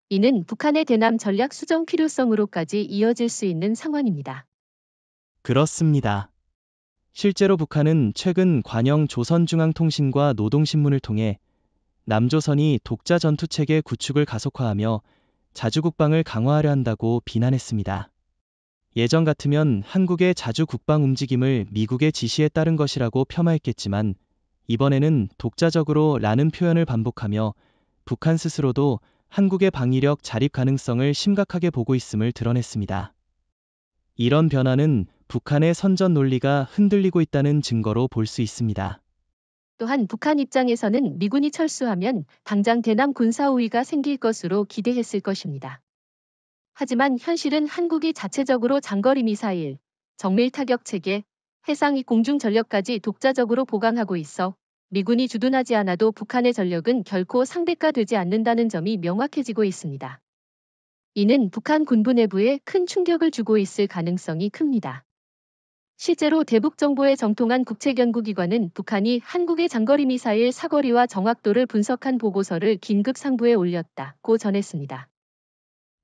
이는 북한의 대남 전략 수정 필요성으로까지 이어질 수 있는 상황입니다. 그렇습니다. 실제로 북한은 최근 관영 조선중앙통신과 노동신문을 통해 남조선이 독자 전투체계 구축을 가속화하며 자주국방을 강화하려 한다고 비난했습니다. 예전 같으면 한국의 자주국방 움직임을 미국의 지시에 따른 것이라고 폄하했겠지만 이번에는 독자적으로 라는 표현을 반복하며 북한 스스로도 한국의 방위력 자립 가능성을 심각하게 보고 있음을 드러냈습니다. 이런 변화는 북한의 선전 논리가 흔들리고 있다는 증거로 볼 수 있습니다. 또한 북한 입장에서는 미군이 철수하면 당장 대남 군사 우위가 생길 것으로 기대했을 것입니다. 하지만 현실은 한국이 자체적으로 장거리 미사일, 정밀 타격 체계, 해상 공중 전력까지 독자적으로 보강하고 있어 미군이 주둔하지 않아도 북한의 전력은 결코 상대가 되지 않는다는 점이 명확해지고 있습니다. 이는 북한 군부 내부에 큰 충격을 주고 있을 가능성이 큽니다. 실제로 대북 정보에 정통한 국책연구기관은 북한이 한국의 장거리 미사일 사거리와 정확도를 분석한 보고서를 긴급 상부에 올렸다고 전했습니다.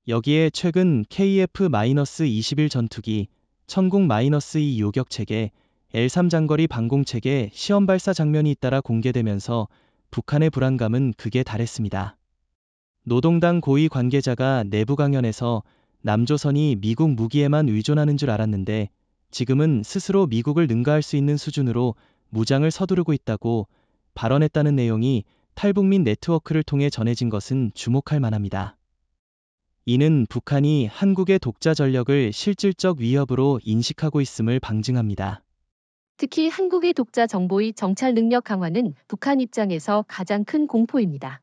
여기에 최근 KF-21 전투기, 천공-2 요격 체계, L3 장거리 방공 체계 시험 발사 장면이 잇따라 공개되면서 북한의 불안감은 극에 달했습니다. 노동당 고위 관계자가 내부 강연에서 남조선이 미국 무기에만 의존하는 줄 알았는데 지금은 스스로 미국을 능가할 수 있는 수준으로 무장을 서두르고 있다고 발언했다는 내용이 탈북민 네트워크를 통해 전해진 것은 주목할 만합니다. 이는 북한이 한국의 독자 전력을 실질적 위협으로 인식하고 있음을 방증합니다. 특히 한국의 독자 정보의 정찰 능력 강화는 북한 입장에서 가장 큰 공포입니다.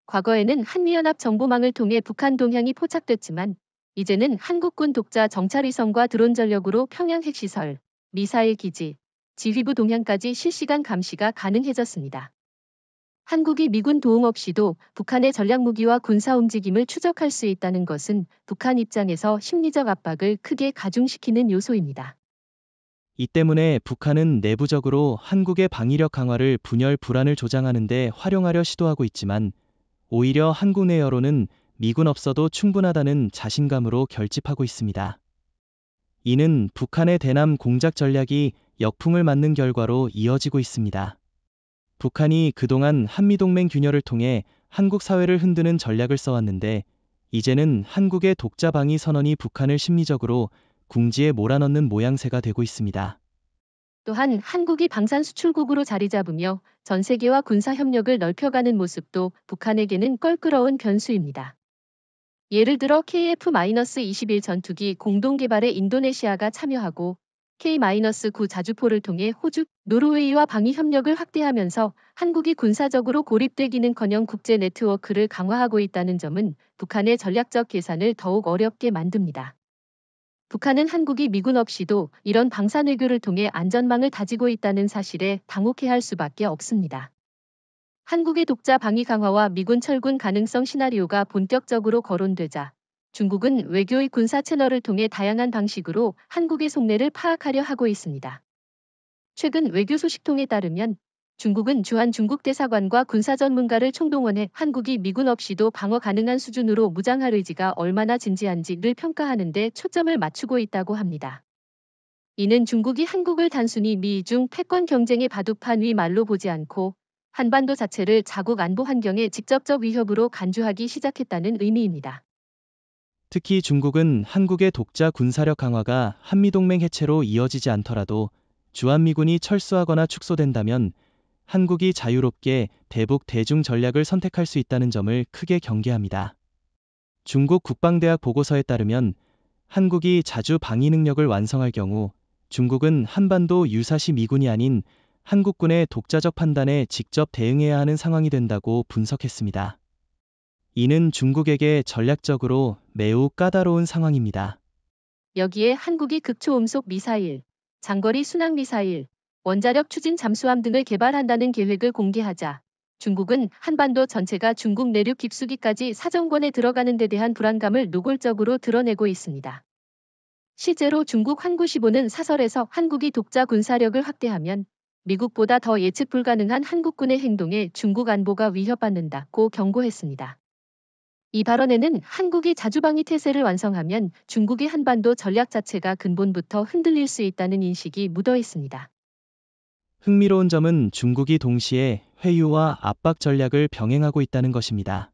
과거에는 한미연합 정보망을 통해 북한 동향이 포착됐지만 이제는 한국군 독자 정찰위성과 드론 전력으로 평양 핵시설, 미사일 기지, 지휘부 동향까지 실시간 감시가 가능해졌습니다. 한국이 미군 도움 없이도 북한의 전략무기와 군사 움직임을 추적할 수 있다는 것은 북한 입장에서 심리적 압박을 크게 가중시키는 요소입니다. 이 때문에 북한은 내부적으로 한국의 방위력 강화를 분열 불안을 조장하는 데 활용하려 시도하고 있지만 오히려 한국 내 여론은 미군 없어도 충분하다는 자신감으로 결집하고 있습니다. 이는 북한의 대남 공작 전략이 역풍을 맞는 결과로 이어지고 있습니다. 북한이 그동안 한미동맹 균열을 통해 한국 사회를 흔드는 전략을 써왔는데 이제는 한국의 독자 방위 선언이 북한을 심리적으로 궁지에 몰아넣는 모양새가 되고 있습니다. 또한 한국이 방산 수출국으로 자리 잡으며 전 세계와 군사 협력을 넓혀가는 모습도 북한에게는 껄끄러운 변수입니다. 예를 들어 KF-21 전투기 공동 개발에 인도네시아가 참여하고 K-9 자주포를 통해 호주, 노르웨이와 방위 협력을 확대하면서 한국이 군사적으로 고립되기는커녕 국제 네트워크를 강화하고 있다는 점은 북한의 전략적 계산을 더욱 어렵게 만듭니다. 북한은 한국이 미군 없이도 이런 방산 외교를 통해 안전망을 다지고 있다는 사실에 당혹해할 수밖에 없습니다. 한국의 독자 방위 강화와 미군 철군 가능성 시나리오가 본격적으로 거론되자 중국은 외교의 군사 채널을 통해 다양한 방식으로 한국의 속내를 파악하려 하고 있습니다. 최근 외교 소식통에 따르면 중국은 주한 중국 대사관과 군사 전문가를 총동원해 한국이 미군 없이도 방어 가능한 수준으로 무장할 의지가 얼마나 진지한지를 평가하는 데 초점을 맞추고 있다고 합니다. 이는 중국이 한국을 단순히 미중 패권 경쟁의 바둑판 위 말로 보지 않고 한반도 자체를 자국 안보 환경의 직접적 위협으로 간주하기 시작했다는 의미입니다. 특히 중국은 한국의 독자 군사력 강화가 한미동맹 해체로 이어지지 않더라도 주한미군이 철수하거나 축소된다면 한국이 자유롭게 대북 대중 전략을 선택할 수 있다는 점을 크게 경계합니다. 중국 국방대학 보고서에 따르면 한국이 자주 방위 능력을 완성할 경우 중국은 한반도 유사시 미군이 아닌 한국군의 독자적 판단에 직접 대응해야 하는 상황이 된다고 분석했습니다. 이는 중국에게 전략적으로 매우 까다로운 상황입니다. 여기에 한국이 극초음속 미사일, 장거리 순항 미사일, 원자력 추진 잠수함 등을 개발한다는 계획을 공개하자 중국은 한반도 전체가 중국 내륙 깊숙이까지 사정권에 들어가는 데 대한 불안감을 노골적으로 드러내고 있습니다. 실제로 중국 환구시보는 사설에서 한국이 독자 군사력을 확대하면 미국보다 더 예측 불가능한 한국군의 행동에 중국 안보가 위협받는다고 경고했습니다. 이 발언에는 한국이 자주방위 태세를 완성하면 중국의 한반도 전략 자체가 근본부터 흔들릴 수 있다는 인식이 묻어 있습니다. 흥미로운 점은 중국이 동시에 회유와 압박 전략을 병행하고 있다는 것입니다.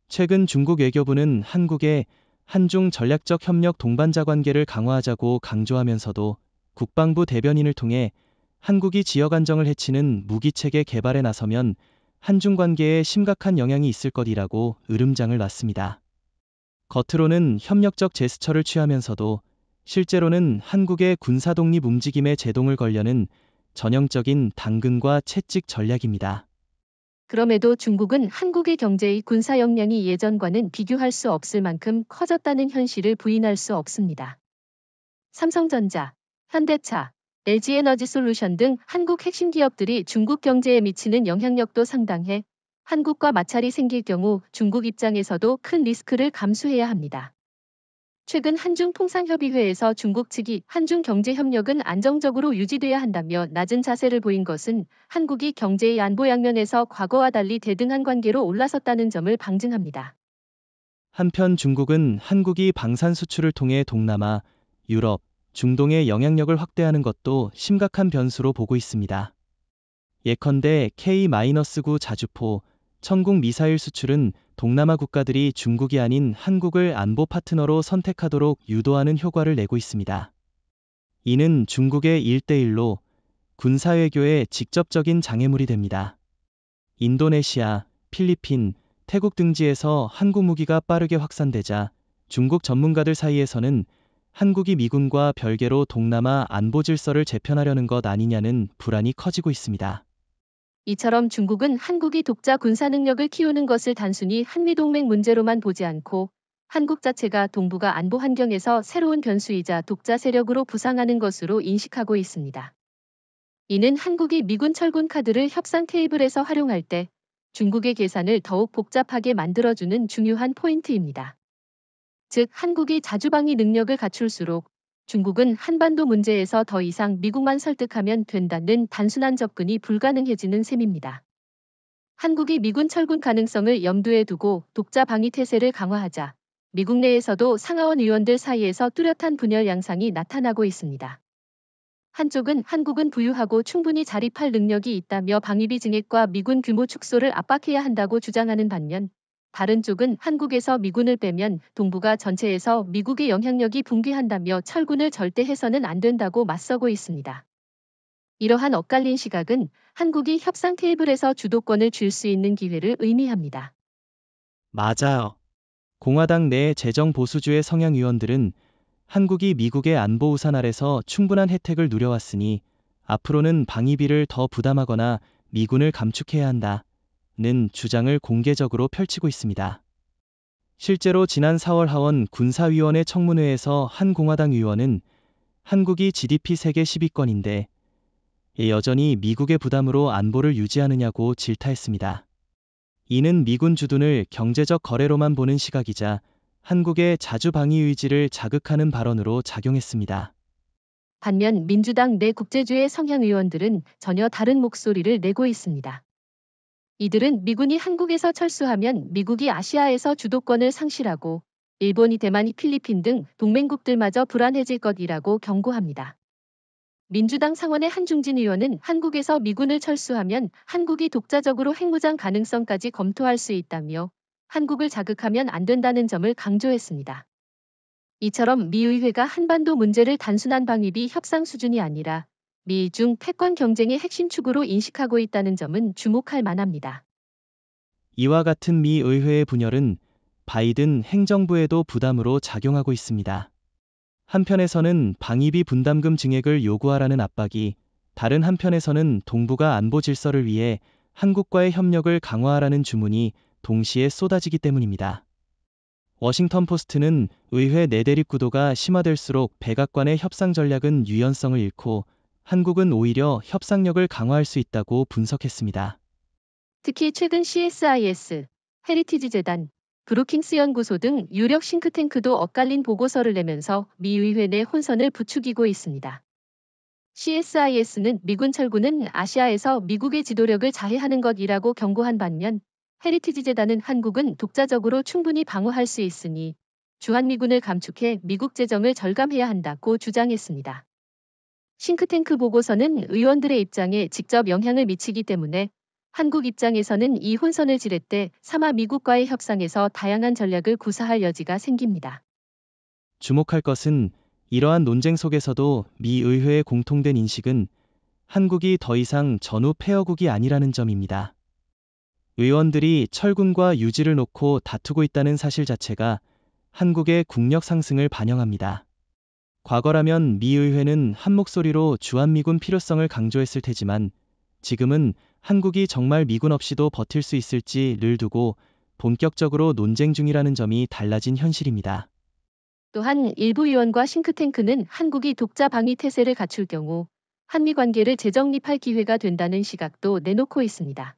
최근 중국 외교부는 한국의 한중 전략적 협력 동반자 관계를 강화하자고 강조하면서도 국방부 대변인을 통해 한국이 지역 안정을 해치는 무기체계 개발에 나서면 한중 관계에 심각한 영향이 있을 것이라고 으름장을 놨습니다. 겉으로는 협력적 제스처를 취하면서도 실제로는 한국의 군사 독립 움직임에 제동을 걸려는 전형적인 당근과 채찍 전략입니다. 그럼에도 중국은 한국의 경제의 군사 역량이 예전과는 비교할 수 없을 만큼 커졌다는 현실을 부인할 수 없습니다. 삼성전자, 현대차, LG에너지솔루션 등 한국 핵심 기업들이 중국 경제에 미치는 영향력도 상당해 한국과 마찰이 생길 경우 중국 입장에서도 큰 리스크를 감수해야 합니다. 최근 한중통상협의회에서 중국 측이 한중 경제협력은 안정적으로 유지돼야 한다며 낮은 자세를 보인 것은 한국이 경제의 안보 양면에서 과거와 달리 대등한 관계로 올라섰다는 점을 방증합니다. 한편 중국은 한국이 방산 수출을 통해 동남아, 유럽, 중동의 영향력을 확대하는 것도 심각한 변수로 보고 있습니다. 예컨대 K-9 자주포, 천국 미사일 수출은 동남아 국가들이 중국이 아닌 한국을 안보 파트너로 선택하도록 유도하는 효과를 내고 있습니다. 이는 중국의 1대1로 군사외교에 직접적인 장애물이 됩니다. 인도네시아, 필리핀, 태국 등지에서 한국 무기가 빠르게 확산되자 중국 전문가들 사이에서는 한국이 미군과 별개로 동남아 안보 질서를 재편하려는 것 아니냐는 불안이 커지고 있습니다. 이처럼 중국은 한국이 독자 군사 능력을 키우는 것을 단순히 한미동맹 문제로만 보지 않고 한국 자체가 동북아 안보 환경에서 새로운 변수이자 독자 세력으로 부상하는 것으로 인식하고 있습니다. 이는 한국이 미군 철군 카드를 협상 테이블에서 활용할 때 중국의 계산을 더욱 복잡하게 만들어주는 중요한 포인트입니다. 즉, 한국이 자주방위 능력을 갖출수록 중국은 한반도 문제에서 더 이상 미국만 설득하면 된다는 단순한 접근이 불가능해지는 셈입니다. 한국이 미군 철군 가능성을 염두에 두고 독자 방위 태세를 강화하자 미국 내에서도 상하원 의원들 사이에서 뚜렷한 분열 양상이 나타나고 있습니다. 한쪽은 한국은 부유하고 충분히 자립할 능력이 있다며 방위비 증액과 미군 규모 축소를 압박해야 한다고 주장하는 반면 다른 쪽은 한국에서 미군을 빼면 동북아 전체에서 미국의 영향력이 붕괴한다며 철군을 절대 해서는 안 된다고 맞서고 있습니다. 이러한 엇갈린 시각은 한국이 협상 테이블에서 주도권을 쥘 수 있는 기회를 의미합니다. 맞아요. 공화당 내 재정 보수주의 성향 의원들은 한국이 미국의 안보 우산 아래서 충분한 혜택을 누려왔으니 앞으로는 방위비를 더 부담하거나 미군을 감축해야 한다는 주장을 공개적으로 펼치고 있습니다. 실제로 지난 4월 하원 군사위원회 청문회에서 한 공화당 의원은 한국이 GDP 세계 10위권인데 여전히 미국의 부담으로 안보를 유지하느냐고 질타했습니다. 이는 미군 주둔을 경제적 거래로만 보는 시각이자 한국의 자주방위 의지를 자극하는 발언으로 작용했습니다. 반면 민주당 내 국제주의 성향 의원들은 전혀 다른 목소리를 내고 있습니다. 이들은 미군이 한국에서 철수하면 미국이 아시아에서 주도권을 상실하고 일본이 대만이 필리핀 등 동맹국들마저 불안해질 것이라고 경고합니다. 민주당 상원의 한중진 의원은 한국에서 미군을 철수하면 한국이 독자적으로 핵무장 가능성까지 검토할 수 있다며 한국을 자극하면 안 된다는 점을 강조했습니다. 이처럼 미 의회가 한반도 문제를 단순한 방위비 협상 수준이 아니라 미중 패권 경쟁의 핵심 축으로 인식하고 있다는 점은 주목할 만합니다. 이와 같은 미 의회의 분열은 바이든 행정부에도 부담으로 작용하고 있습니다. 한편에서는 방위비 분담금 증액을 요구하라는 압박이, 다른 한편에서는 동북아 안보 질서를 위해 한국과의 협력을 강화하라는 주문이 동시에 쏟아지기 때문입니다. 워싱턴 포스트는 의회 내대립 구도가 심화될수록 백악관의 협상 전략은 유연성을 잃고 한국은 오히려 협상력을 강화할 수 있다고 분석했습니다. 특히 최근 CSIS, 헤리티지 재단, 브루킹스 연구소 등 유력 싱크탱크도 엇갈린 보고서를 내면서 미 의회 내 혼선을 부추기고 있습니다. CSIS는 미군 철군은 아시아에서 미국의 지도력을 자해하는 것이라고 경고한 반면 헤리티지 재단은 한국은 독자적으로 충분히 방어할 수 있으니 주한미군을 감축해 미국 재정을 절감해야 한다고 주장했습니다. 싱크탱크 보고서는 의원들의 입장에 직접 영향을 미치기 때문에 한국 입장에서는 이 혼선을 지렛 때 삼아 미국과의 협상에서 다양한 전략을 구사할 여지가 생깁니다. 주목할 것은 이러한 논쟁 속에서도 미 의회의 공통된 인식은 한국이 더 이상 전후 폐허국이 아니라는 점입니다. 의원들이 철군과 유지를 놓고 다투고 있다는 사실 자체가 한국의 국력 상승을 반영합니다. 과거라면 미 의회는 한 목소리로 주한미군 필요성을 강조했을 테지만 지금은 한국이 정말 미군 없이도 버틸 수 있을지를 두고 본격적으로 논쟁 중이라는 점이 달라진 현실입니다. 또한 일부 의원과 싱크탱크는 한국이 독자 방위 태세를 갖출 경우 한미 관계를 재정립할 기회가 된다는 시각도 내놓고 있습니다.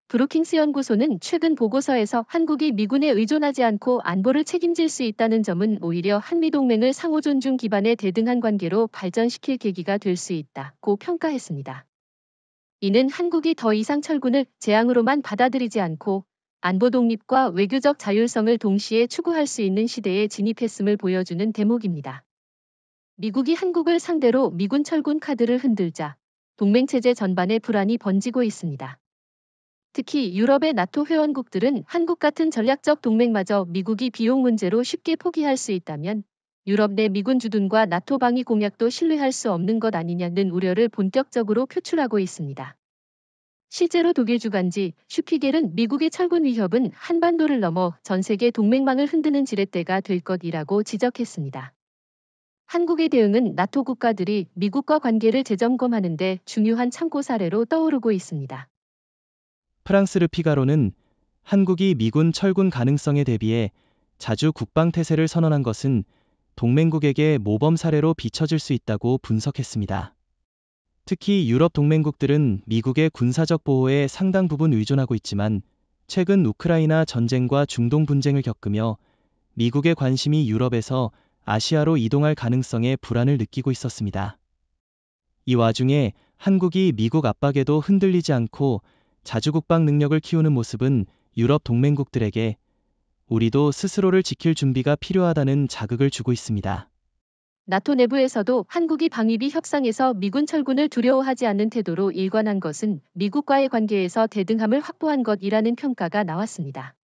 브루킹스 연구소는 최근 보고서에서 한국이 미군에 의존하지 않고 안보를 책임질 수 있다는 점은 오히려 한미동맹을 상호 존중 기반의 대등한 관계로 발전시킬 계기가 될 수 있다고 평가했습니다. 이는 한국이 더 이상 철군을 재앙으로만 받아들이지 않고 안보 독립과 외교적 자율성을 동시에 추구할 수 있는 시대에 진입했음을 보여주는 대목입니다. 미국이 한국을 상대로 미군 철군 카드를 흔들자 동맹체제 전반에 불안이 번지고 있습니다. 특히 유럽의 나토 회원국들은 한국 같은 전략적 동맹마저 미국이 비용 문제로 쉽게 포기할 수 있다면 유럽 내 미군 주둔과 나토 방위 공약도 신뢰할 수 없는 것 아니냐는 우려를 본격적으로 표출하고 있습니다. 실제로 독일 주간지 슈피겔은 미국의 철군 위협은 한반도를 넘어 전 세계 동맹망을 흔드는 지렛대가 될 것이라고 지적했습니다. 한국의 대응은 나토 국가들이 미국과 관계를 재점검하는 데 중요한 참고 사례로 떠오르고 있습니다. 프랑스 르피가로는 한국이 미군 철군 가능성에 대비해 자주 국방태세를 선언한 것은 동맹국에게 모범 사례로 비춰질 수 있다고 분석했습니다. 특히 유럽 동맹국들은 미국의 군사적 보호에 상당 부분 의존하고 있지만 최근 우크라이나 전쟁과 중동 분쟁을 겪으며 미국의 관심이 유럽에서 아시아로 이동할 가능성에 불안을 느끼고 있었습니다. 이 와중에 한국이 미국 압박에도 흔들리지 않고 자주국방 능력을 키우는 모습은 유럽 동맹국들에게 우리도 스스로를 지킬 준비가 필요하다는 자극을 주고 있습니다. 나토 내부에서도 한국이 방위비 협상에서 미군 철군을 두려워하지 않는 태도로 일관한 것은 미국과의 관계에서 대등함을 확보한 것이라는 평가가 나왔습니다.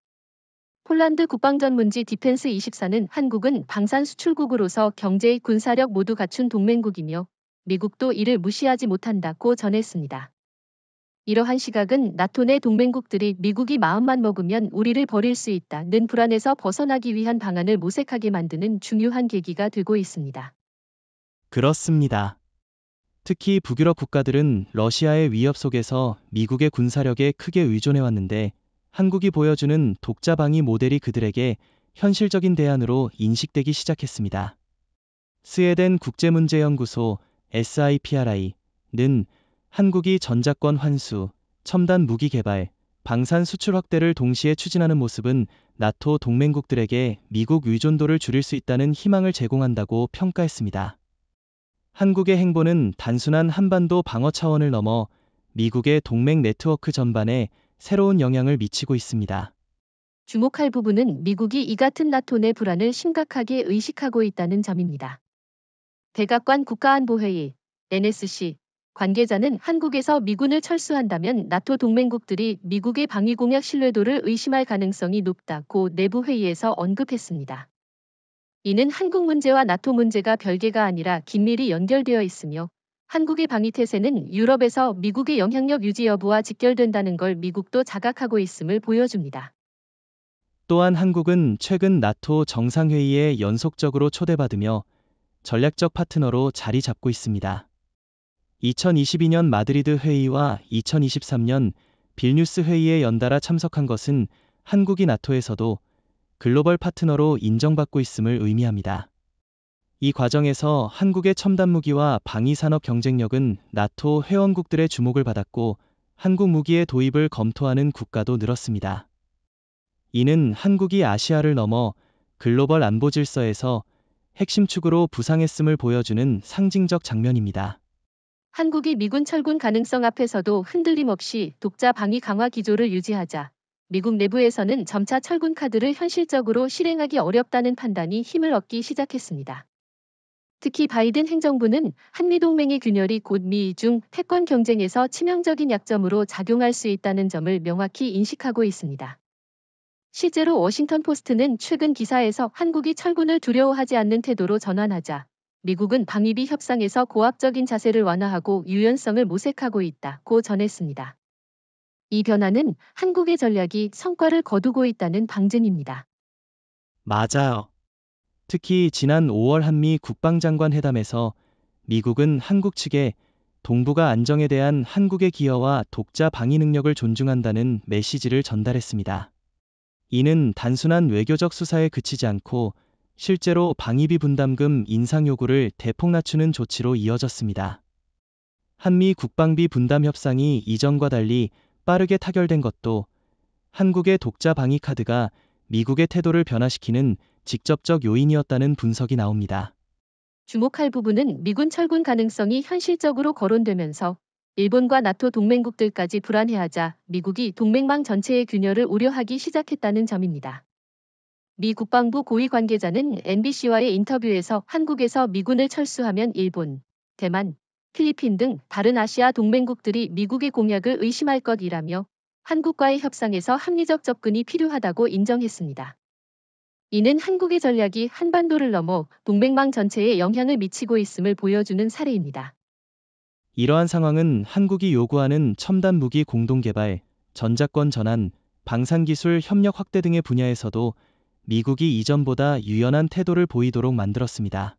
폴란드 국방전문지 디펜스24는 한국은 방산 수출국으로서 경제, 군사력 모두 갖춘 동맹국이며 미국도 이를 무시하지 못한다고 전했습니다. 이러한 시각은 나토 내 동맹국들이 미국이 마음만 먹으면 우리를 버릴 수 있다는 불안에서 벗어나기 위한 방안을 모색하게 만드는 중요한 계기가 되고 있습니다. 그렇습니다. 특히 북유럽 국가들은 러시아의 위협 속에서 미국의 군사력에 크게 의존해왔는데 한국이 보여주는 독자 방위 모델이 그들에게 현실적인 대안으로 인식되기 시작했습니다. 스웨덴 국제문제연구소 SIPRI는 한국이 전자권 환수, 첨단 무기 개발, 방산 수출 확대를 동시에 추진하는 모습은 나토 동맹국들에게 미국 의존도를 줄일 수 있다는 희망을 제공한다고 평가했습니다. 한국의 행보는 단순한 한반도 방어 차원을 넘어 미국의 동맹 네트워크 전반에 새로운 영향을 미치고 있습니다. 주목할 부분은 미국이 이 같은 나토 내 불안을 심각하게 의식하고 있다는 점입니다. 백악관 국가안보회의 NSC 관계자는 한국에서 미군을 철수한다면 나토 동맹국들이 미국의 방위 공약 신뢰도를 의심할 가능성이 높다고 내부 회의에서 언급했습니다. 이는 한국 문제와 나토 문제가 별개가 아니라 긴밀히 연결되어 있으며 한국의 방위 태세는 유럽에서 미국의 영향력 유지 여부와 직결된다는 걸 미국도 자각하고 있음을 보여줍니다. 또한 한국은 최근 나토 정상회의에 연속적으로 초대받으며 전략적 파트너로 자리 잡고 있습니다. 2022년 마드리드 회의와 2023년 빌뉴스 회의에 연달아 참석한 것은 한국이 나토에서도 글로벌 파트너로 인정받고 있음을 의미합니다. 이 과정에서 한국의 첨단 무기와 방위 산업 경쟁력은 나토 회원국들의 주목을 받았고 한국 무기의 도입을 검토하는 국가도 늘었습니다. 이는 한국이 아시아를 넘어 글로벌 안보 질서에서 핵심 축으로 부상했음을 보여주는 상징적 장면입니다. 한국이 미군 철군 가능성 앞에서도 흔들림 없이 독자 방위 강화 기조를 유지하자 미국 내부에서는 점차 철군 카드를 현실적으로 실행하기 어렵다는 판단이 힘을 얻기 시작했습니다. 특히 바이든 행정부는 한미동맹의 균열이 곧 미중 패권 경쟁에서 치명적인 약점으로 작용할 수 있다는 점을 명확히 인식하고 있습니다. 실제로 워싱턴 포스트는 최근 기사에서 한국이 철군을 두려워하지 않는 태도로 전환하자 미국은 방위비 협상에서 고압적인 자세를 완화하고 유연성을 모색하고 있다고 전했습니다. 이 변화는 한국의 전략이 성과를 거두고 있다는 방증입니다. 맞아요. 특히 지난 5월 한미 국방장관 회담에서 미국은 한국 측에 동북아 안정에 대한 한국의 기여와 독자 방위 능력을 존중한다는 메시지를 전달했습니다. 이는 단순한 외교적 수사에 그치지 않고 실제로 방위비 분담금 인상 요구를 대폭 낮추는 조치로 이어졌습니다. 한미 국방비 분담 협상이 이전과 달리 빠르게 타결된 것도 한국의 독자 방위 카드가 미국의 태도를 변화시키는 직접적 요인이었다는 분석이 나옵니다. 주목할 부분은 미군 철군 가능성이 현실적으로 거론되면서 일본과 나토 동맹국들까지 불안해하자 미국이 동맹망 전체의 균열을 우려하기 시작했다는 점입니다. 미 국방부 고위 관계자는 MBC와의 인터뷰에서 한국에서 미군을 철수하면 일본, 대만, 필리핀 등 다른 아시아 동맹국들이 미국의 공약을 의심할 것이라며 한국과의 협상에서 합리적 접근이 필요하다고 인정했습니다. 이는 한국의 전략이 한반도를 넘어 동맹망 전체에 영향을 미치고 있음을 보여주는 사례입니다. 이러한 상황은 한국이 요구하는 첨단 무기 공동 개발, 전자권 전환, 방산기술 협력 확대 등의 분야에서도 미국이 이전보다 유연한 태도를 보이도록 만들었습니다.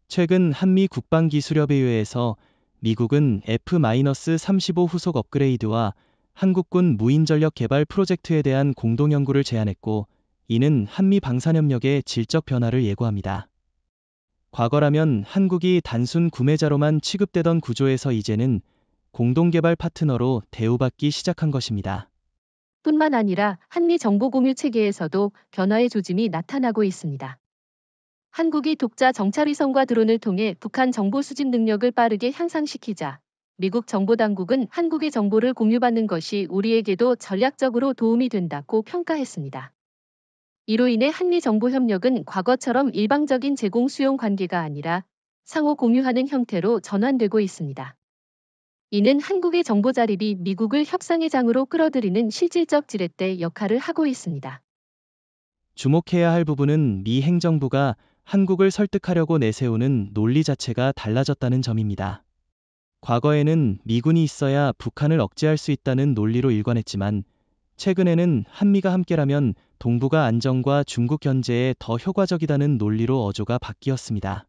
최근 한미 국방기술협의회에서 미국은 F-35 후속 업그레이드와 한국군 무인전력 개발 프로젝트에 대한 공동 연구를 제안했고, 이는 한미 방산협력의 질적 변화를 예고합니다. 과거라면 한국이 단순 구매자로만 취급되던 구조에서 이제는 공동개발 파트너로 대우받기 시작한 것입니다. 뿐만 아니라 한미 정보 공유 체계에서도 변화의 조짐이 나타나고 있습니다. 한국이 독자 정찰위성과 드론을 통해 북한 정보 수집 능력을 빠르게 향상시키자 미국 정보당국은 한국의 정보를 공유받는 것이 우리에게도 전략적으로 도움이 된다고 평가했습니다. 이로 인해 한미 정보 협력은 과거처럼 일방적인 제공 수용 관계가 아니라 상호 공유하는 형태로 전환되고 있습니다. 이는 한국의 정보 자립이 미국을 협상의 장으로 끌어들이는 실질적 지렛대 역할을 하고 있습니다. 주목해야 할 부분은 미 행정부가 한국을 설득하려고 내세우는 논리 자체가 달라졌다는 점입니다. 과거에는 미군이 있어야 북한을 억제할 수 있다는 논리로 일관했지만, 최근에는 한미가 함께라면 동북아 안정과 중국 견제에 더 효과적이다는 논리로 어조가 바뀌었습니다.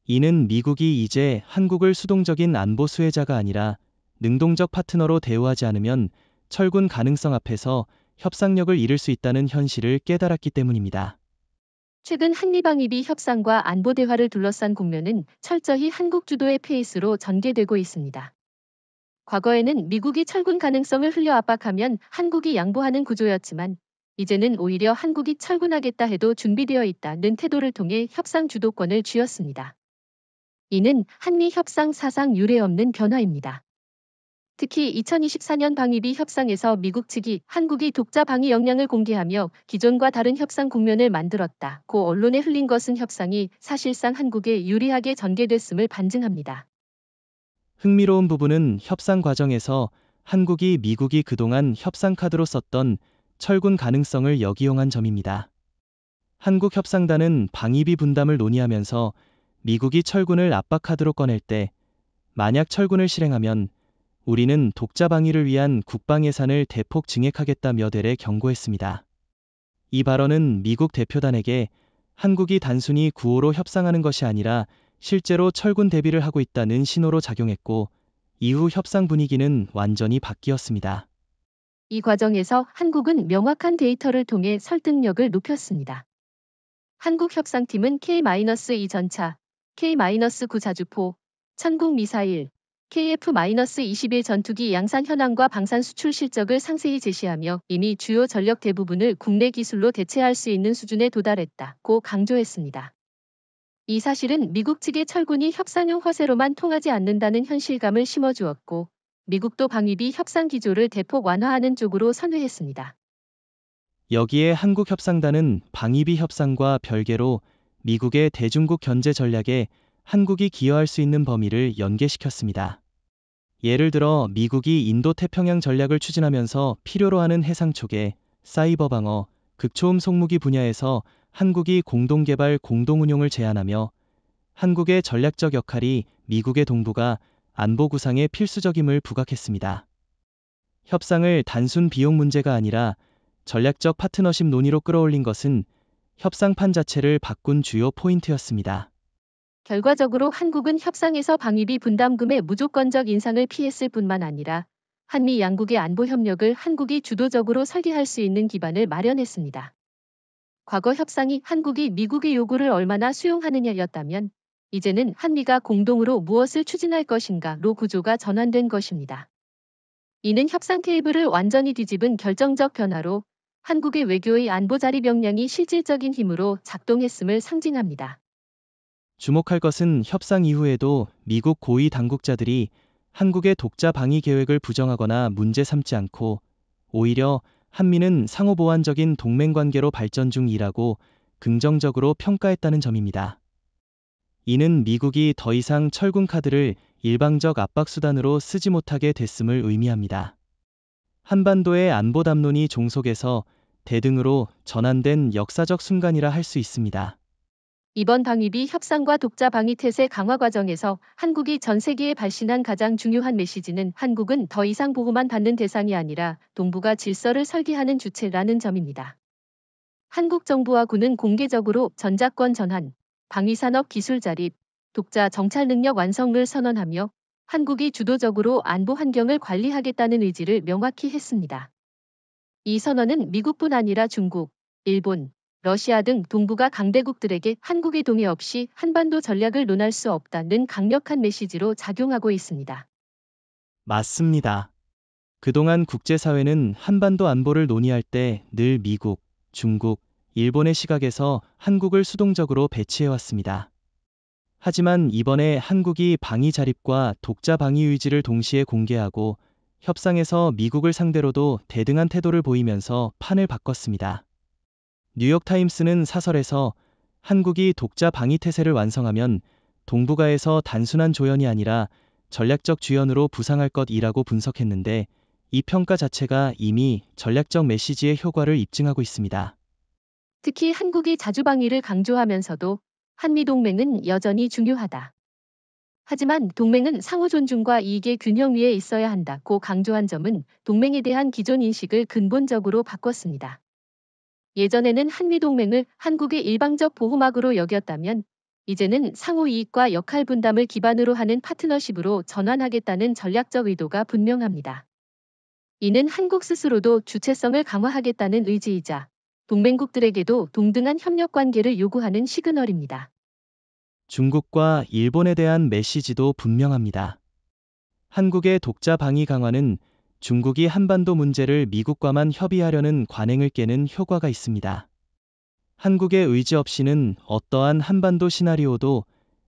이는 미국이 이제 한국을 수동적인 안보 수혜자가 아니라 능동적 파트너로 대우하지 않으면 철군 가능성 앞에서 협상력을 잃을 수 있다는 현실을 깨달았기 때문입니다. 최근 한미방위비 협상과 안보 대화를 둘러싼 국면은 철저히 한국 주도의 페이스로 전개되고 있습니다. 과거에는 미국이 철군 가능성을 흘려 압박하면 한국이 양보하는 구조였지만 이제는 오히려 한국이 철군하겠다 해도 준비되어 있다는 태도를 통해 협상 주도권을 쥐었습니다. 이는 한미 협상 사상 유례 없는 변화입니다. 특히 2024년 방위비 협상에서 미국 측이 한국이 독자 방위 역량을 공개하며 기존과 다른 협상 국면을 만들었다고 언론에 흘린 것은 협상이 사실상 한국에 유리하게 전개됐음을 반증합니다. 흥미로운 부분은 협상 과정에서 한국이 미국이 그동안 협상 카드로 썼던 철군 가능성을 역이용한 점입니다. 한국 협상단은 방위비 분담을 논의하면서 미국이 철군을 압박 카드로 꺼낼 때, 만약 철군을 실행하면 우리는 독자 방위를 위한 국방 예산을 대폭 증액하겠다며 대래 경고했습니다. 이 발언은 미국 대표단에게 한국이 단순히 구호로 협상하는 것이 아니라 실제로 철군 대비를 하고 있다는 신호로 작용했고, 이후 협상 분위기는 완전히 바뀌었습니다. 이 과정에서 한국은 명확한 데이터를 통해 설득력을 높였습니다. 한국 협상팀은 K-2 전차, K-9 자주포, 천국 미사일, KF-21 전투기 양산 현황과 방산 수출 실적을 상세히 제시하며 이미 주요 전력 대부분을 국내 기술로 대체할 수 있는 수준에 도달했다고 강조했습니다. 이 사실은 미국 측의 철군이 협상용 허세로만 통하지 않는다는 현실감을 심어주었고 미국도 방위비 협상 기조를 대폭 완화하는 쪽으로 선회했습니다. 여기에 한국 협상단은 방위비 협상과 별개로 미국의 대중국 견제 전략에 한국이 기여할 수 있는 범위를 연계시켰습니다. 예를 들어 미국이 인도태평양 전략을 추진하면서 필요로 하는 해상초계, 사이버 방어, 극초음 속무기 분야에서 한국이 공동개발 공동운용을 제안하며 한국의 전략적 역할이 미국의 동북아 안보 구상에 필수적임을 부각했습니다. 협상을 단순 비용 문제가 아니라 전략적 파트너십 논의로 끌어올린 것은 협상판 자체를 바꾼 주요 포인트였습니다. 결과적으로 한국은 협상에서 방위비 분담금의 무조건적 인상을 피했을 뿐만 아니라 한미 양국의 안보 협력을 한국이 주도적으로 설계할 수 있는 기반을 마련했습니다. 과거 협상이 한국이 미국의 요구를 얼마나 수용하느냐였다면 이제는 한미가 공동으로 무엇을 추진할 것인가로 구조가 전환된 것입니다. 이는 협상 테이블을 완전히 뒤집은 결정적 변화로 한국의 외교의 안보 자립 역량이 실질적인 힘으로 작동했음을 상징합니다. 주목할 것은 협상 이후에도 미국 고위 당국자들이 한국의 독자 방위 계획을 부정하거나 문제 삼지 않고 오히려 한미는 상호 보완적인 동맹 관계로 발전 중이라고 긍정적으로 평가했다는 점입니다. 이는 미국이 더 이상 철군 카드를 일방적 압박 수단으로 쓰지 못하게 됐음을 의미합니다. 한반도의 안보 담론이 종속에서 대등으로 전환된 역사적 순간이라 할 수 있습니다. 이번 방위비 협상과 독자 방위 태세 강화 과정에서 한국이 전 세계에 발신한 가장 중요한 메시지는 한국은 더 이상 보호만 받는 대상이 아니라 동북아 질서를 설계하는 주체라는 점입니다. 한국 정부와 군은 공개적으로 전자권 전환, 방위산업 기술 자립, 독자 정찰 능력 완성을 선언하며 한국이 주도적으로 안보 환경을 관리하겠다는 의지를 명확히 했습니다. 이 선언은 미국뿐 아니라 중국, 일본, 러시아 등 동북아 강대국들에게 한국의 동의 없이 한반도 전략을 논할 수 없다는 강력한 메시지로 작용하고 있습니다. 맞습니다. 그동안 국제사회는 한반도 안보를 논의할 때 늘 미국, 중국, 일본의 시각에서 한국을 수동적으로 배치해왔습니다. 하지만 이번에 한국이 방위 자립과 독자 방위 의지를 동시에 공개하고 협상에서 미국을 상대로도 대등한 태도를 보이면서 판을 바꿨습니다. 뉴욕타임스는 사설에서 한국이 독자 방위 태세를 완성하면 동북아에서 단순한 조연이 아니라 전략적 주연으로 부상할 것이라고 분석했는데 이 평가 자체가 이미 전략적 메시지의 효과를 입증하고 있습니다. 특히 한국이 자주방위를 강조하면서도 한미동맹은 여전히 중요하다. 하지만 동맹은 상호 존중과 이익의 균형 위에 있어야 한다고 강조한 점은 동맹에 대한 기존 인식을 근본적으로 바꿨습니다. 예전에는 한미동맹을 한국의 일방적 보호막으로 여겼다면 이제는 상호 이익과 역할 분담을 기반으로 하는 파트너십으로 전환하겠다는 전략적 의도가 분명합니다. 이는 한국 스스로도 주체성을 강화하겠다는 의지이자 동맹국들에게도 동등한 협력 관계를 요구하는 시그널입니다. 중국과 일본에 대한 메시지도 분명합니다. 한국의 독자 방위 강화는 중국이 한반도 문제를 미국과만 협의하려는 관행을 깨는 효과가 있습니다. 한국의 의지 없이는 어떠한 한반도 시나리오도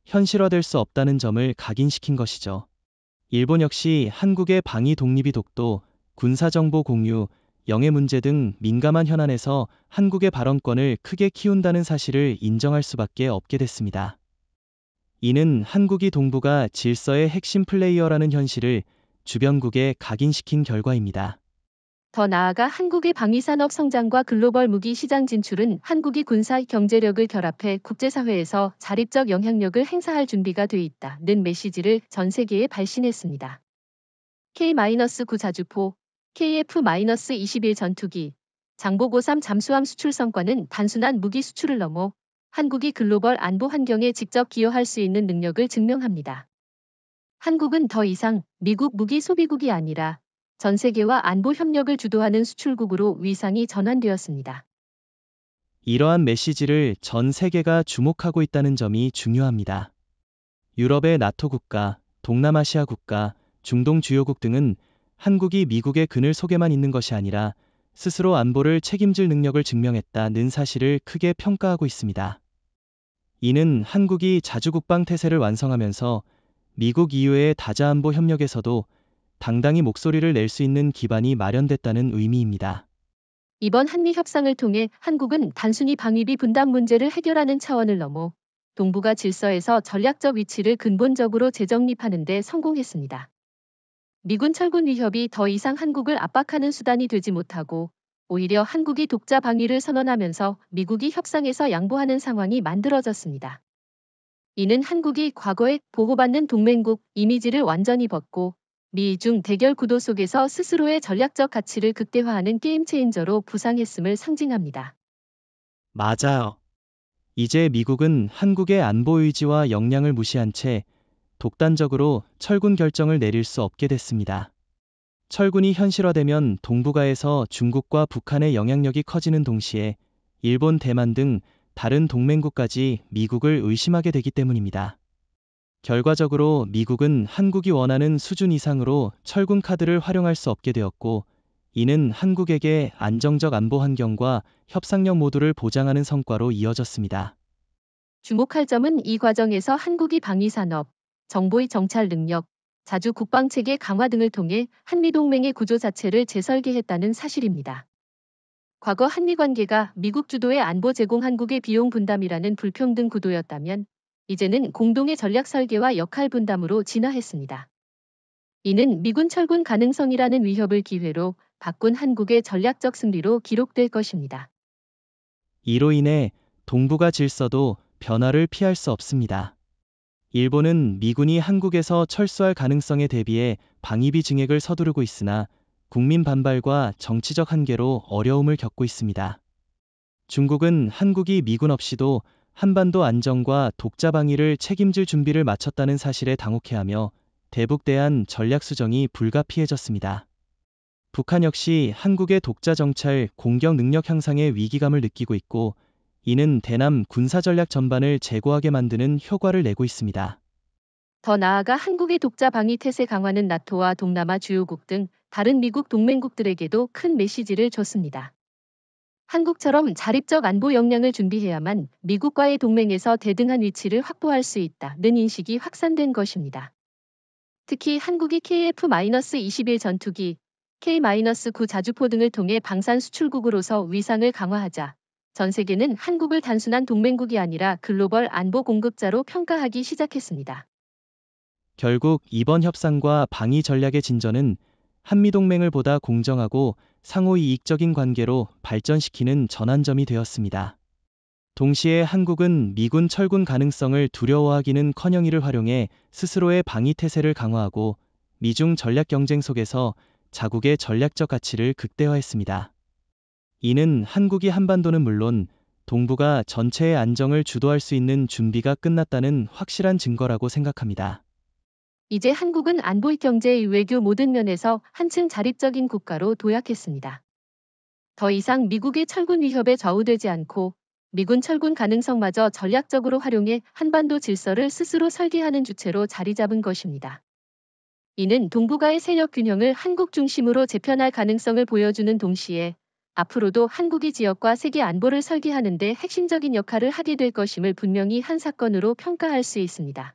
현실화될 수 없다는 점을 각인시킨 것이죠. 일본 역시 한국의 방위 독립이 독도, 군사정보 공유, 영해 문제 등 민감한 현안에서 한국의 발언권을 크게 키운다는 사실을 인정할 수밖에 없게 됐습니다. 이는 한국이 동북아 질서의 핵심 플레이어라는 현실을 주변국에 각인시킨 결과입니다. 더 나아가 한국의 방위산업 성장과 글로벌 무기 시장 진출은 한국이 군사 경제력을 결합해 국제사회에서 자립적 영향력을 행사할 준비가 돼 있다는 메시지를 전 세계에 발신했습니다. K-9 자주포, KF-21 전투기, 장보고3 잠수함 수출 성과는 단순한 무기 수출을 넘어 한국이 글로벌 안보 환경에 직접 기여할 수 있는 능력을 증명합니다. 한국은 더 이상 미국 무기 소비국이 아니라 전 세계와 안보 협력을 주도하는 수출국으로 위상이 전환되었습니다. 이러한 메시지를 전 세계가 주목하고 있다는 점이 중요합니다. 유럽의 나토 국가, 동남아시아 국가, 중동 주요국 등은 한국이 미국의 그늘 속에만 있는 것이 아니라 스스로 안보를 책임질 능력을 증명했다는 사실을 크게 평가하고 있습니다. 이는 한국이 자주국방 태세를 완성하면서 미국 이외의 다자안보 협력에서도 당당히 목소리를 낼 수 있는 기반이 마련됐다는 의미입니다. 이번 한미 협상을 통해 한국은 단순히 방위비 분담 문제를 해결하는 차원을 넘어 동북아 질서에서 전략적 위치를 근본적으로 재정립하는 데 성공했습니다. 미군 철군 위협이 더 이상 한국을 압박하는 수단이 되지 못하고 오히려 한국이 독자 방위를 선언하면서 미국이 협상에서 양보하는 상황이 만들어졌습니다. 이는 한국이 과거에 보호받는 동맹국 이미지를 완전히 벗고 미중 대결 구도 속에서 스스로의 전략적 가치를 극대화하는 게임 체인저로 부상했음을 상징합니다. 맞아요. 이제 미국은 한국의 안보 의지와 역량을 무시한 채 독단적으로 철군 결정을 내릴 수 없게 됐습니다. 철군이 현실화되면 동북아에서 중국과 북한의 영향력이 커지는 동시에 일본, 대만 등 다른 동맹국까지 미국을 의심하게 되기 때문입니다. 결과적으로 미국은 한국이 원하는 수준 이상으로 철군 카드를 활용할 수 없게 되었고, 이는 한국에게 안정적 안보 환경과 협상력 모두를 보장하는 성과로 이어졌습니다. 주목할 점은 이 과정에서 한국이 방위산업, 정보의 정찰 능력, 자주 국방체계 강화 등을 통해 한미동맹의 구조 자체를 재설계했다는 사실입니다. 과거 한미 관계가 미국 주도의 안보 제공 한국의 비용 분담이라는 불평등 구도였다면 이제는 공동의 전략 설계와 역할 분담으로 진화했습니다. 이는 미군 철군 가능성이라는 위협을 기회로 바꾼 한국의 전략적 승리로 기록될 것입니다. 이로 인해 동북아 질서도 변화를 피할 수 없습니다. 일본은 미군이 한국에서 철수할 가능성에 대비해 방위비 증액을 서두르고 있으나 국민 반발과 정치적 한계로 어려움을 겪고 있습니다. 중국은 한국이 미군 없이도 한반도 안정과 독자 방위를 책임질 준비를 마쳤다는 사실에 당혹해하며 대북 대안 전략 수정이 불가피해졌습니다. 북한 역시 한국의 독자 정찰, 공격 능력 향상에 위기감을 느끼고 있고, 이는 대남 군사 전략 전반을 재고하게 만드는 효과를 내고 있습니다. 더 나아가 한국의 독자 방위 태세 강화는 나토와 동남아 주요국 등 다른 미국 동맹국들에게도 큰 메시지를 줬습니다. 한국처럼 자립적 안보 역량을 준비해야만 미국과의 동맹에서 대등한 위치를 확보할 수 있다는 인식이 확산된 것입니다. 특히 한국이 KF-21 전투기, K-9 자주포 등을 통해 방산 수출국으로서 위상을 강화하자 전 세계는 한국을 단순한 동맹국이 아니라 글로벌 안보 공급자로 평가하기 시작했습니다. 결국 이번 협상과 방위 전략의 진전은 한미동맹을 보다 공정하고 상호 이익적인 관계로 발전시키는 전환점이 되었습니다. 동시에 한국은 미군 철군 가능성을 두려워하기는커녕 이를 활용해 스스로의 방위 태세를 강화하고 미중 전략 경쟁 속에서 자국의 전략적 가치를 극대화했습니다. 이는 한국이 한반도는 물론 동북아 전체의 안정을 주도할 수 있는 준비가 끝났다는 확실한 증거라고 생각합니다. 이제 한국은 안보, 경제, 외교 모든 면에서 한층 자립적인 국가로 도약했습니다. 더 이상 미국의 철군 위협에 좌우되지 않고 미군 철군 가능성마저 전략적으로 활용해 한반도 질서를 스스로 설계하는 주체로 자리 잡은 것입니다. 이는 동북아의 세력 균형을 한국 중심으로 재편할 가능성을 보여주는 동시에 앞으로도 한국이 지역과 세계 안보를 설계하는 데 핵심적인 역할을 하게 될 것임을 분명히 한 사건으로 평가할 수 있습니다.